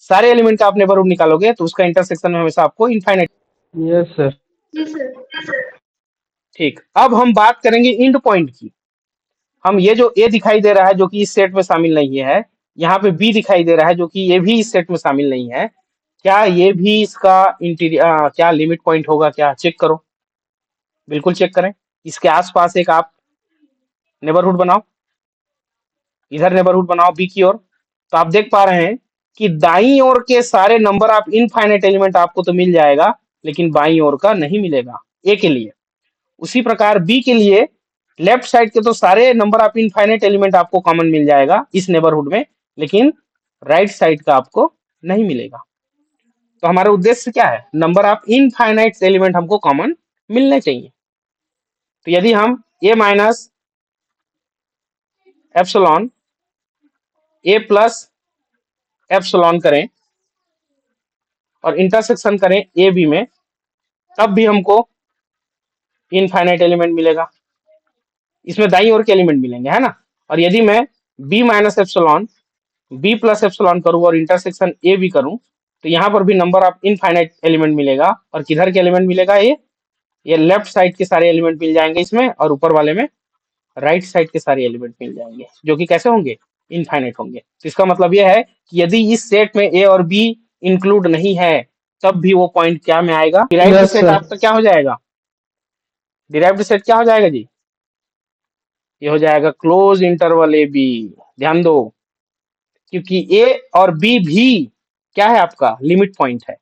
सारे एलिमेंट का आप नेबरहुड निकालोगे तो उसका इंटरसेक्शन में हमेशा आपको इनफाइनाइट। Yes sir. जी सर। ठीक, अब हम बात करेंगे इंड पॉइंट की। हम ये जो ए दिखाई दे रहा है जो कि इस सेट में शामिल नहीं है, यहाँ पे बी दिखाई दे रहा है जो कि ये भी इस सेट में शामिल नहीं है, क्या ये भी इसका इंटीरियर क्या लिमिट पॉइंट होगा, क्या चेक करो, बिल्कुल चेक करें। इसके आसपास एक आप नेबरहुड बनाओ, इधर नेबरहुड बनाओ बी की ओर, तो आप देख पा रहे हैं कि दाईं ओर के सारे नंबर ऑफ इनफाइनाइट एलिमेंट आपको तो मिल जाएगा, लेकिन बाईं ओर का नहीं मिलेगा ए के लिए। उसी प्रकार बी के लिए लेफ्ट साइड के तो सारे नंबर ऑफ इनफाइनाइट एलिमेंट आपको कॉमन मिल जाएगा इस नेबरहुड में, लेकिन राइट साइड का आपको नहीं मिलेगा। तो हमारा उद्देश्य क्या है, नंबर ऑफ इनफाइनाइट एलिमेंट हमको कॉमन मिलने चाहिए। तो यदि हम ए माइनस एप्सिलॉन ए प्लस एप्सिलॉन करें और इंटरसेक्शन करें ए बी में, तब भी हमको इनफाइनाइट एलिमेंट मिलेगा, इसमें दाईं ओर के एलिमेंट मिलेंगे, है ना। और यदि मैं b minus epsilon b plus epsilon करूँ और इंटरसेक्शन ए बी करूँ, तो यहाँ पर भी नंबर ऑफ इनफाइनाइट एलिमेंट मिलेगा। और किधर के एलिमेंट मिलेगा, ये लेफ्ट साइड के सारे एलिमेंट मिल जाएंगे इसमें, और ऊपर वाले में राइट साइड के सारे एलिमेंट मिल जाएंगे, जो कि कैसे होंगे, इनफाइनाइट होंगे। तो इसका मतलब यह है कि यदि इस सेट में ए और बी इंक्लूड नहीं है, तब भी वो पॉइंट क्या में आएगा, डिराइव्ड Yes, सेट sir. आपका क्या हो जाएगा, डिराइव्ड सेट क्या हो जाएगा जी, ये हो जाएगा क्लोज इंटरवल ए बी। ध्यान दो, क्योंकि ए और बी भी क्या है, आपका लिमिट पॉइंट है।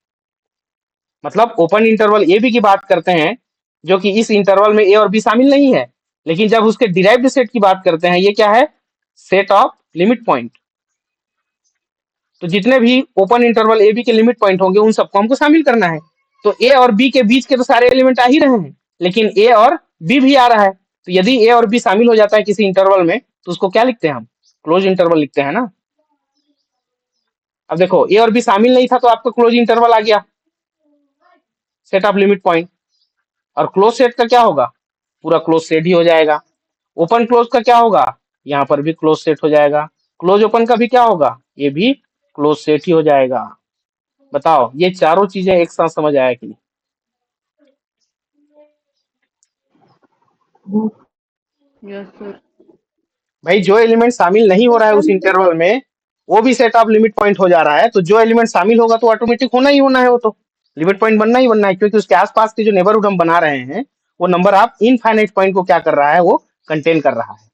मतलब ओपन इंटरवल ए बी की बात करते हैं, जो कि इस इंटरवल में ए और बी शामिल नहीं है, लेकिन जब उसके डिराइव्ड सेट की बात करते हैं, ये क्या है, सेट ऑफ लिमिट पॉइंट। तो जितने भी ओपन इंटरवल ए बी के लिमिट पॉइंट होंगे उन सबको हमको शामिल करना है। तो ए और बी के बीच के तो सारे एलिमेंट आ ही रहे हैं, लेकिन ए और बी भी आ रहा है। तो यदि ए और बी शामिल हो जाता है किसी इंटरवल में, तो उसको क्या लिखते हैं हम, क्लोज इंटरवल लिखते हैं ना। अब देखो ए और बी शामिल नहीं था तो आपका क्लोज इंटरवल आ गया, सेट ऑफ लिमिट पॉइंट। और क्लोज सेट का क्या होगा, पूरा क्लोज सेट ही हो जाएगा। ओपन क्लोज का क्या होगा, यहाँ पर भी क्लोज सेट हो जाएगा। क्लोज ओपन का भी क्या होगा, ये भी क्लोज सेट ही हो जाएगा। बताओ ये चारों चीजें एक साथ समझ आया कि नहीं। Yes sir. भाई जो एलिमेंट शामिल नहीं हो रहा है उस इंटरवल में, वो भी सेट ऑफ लिमिट पॉइंट हो जा रहा है। तो जो एलिमेंट शामिल होगा तो ऑटोमेटिक होना ही होना है, वो तो लिमिट पॉइंट बनना ही बनना है, क्योंकि उसके आसपास के जो नेबरहुड हम बना रहे हैं वो नंबर ऑफ इनफाइनाइट पॉइंट को क्या कर रहा है, वो कंटेन कर रहा है।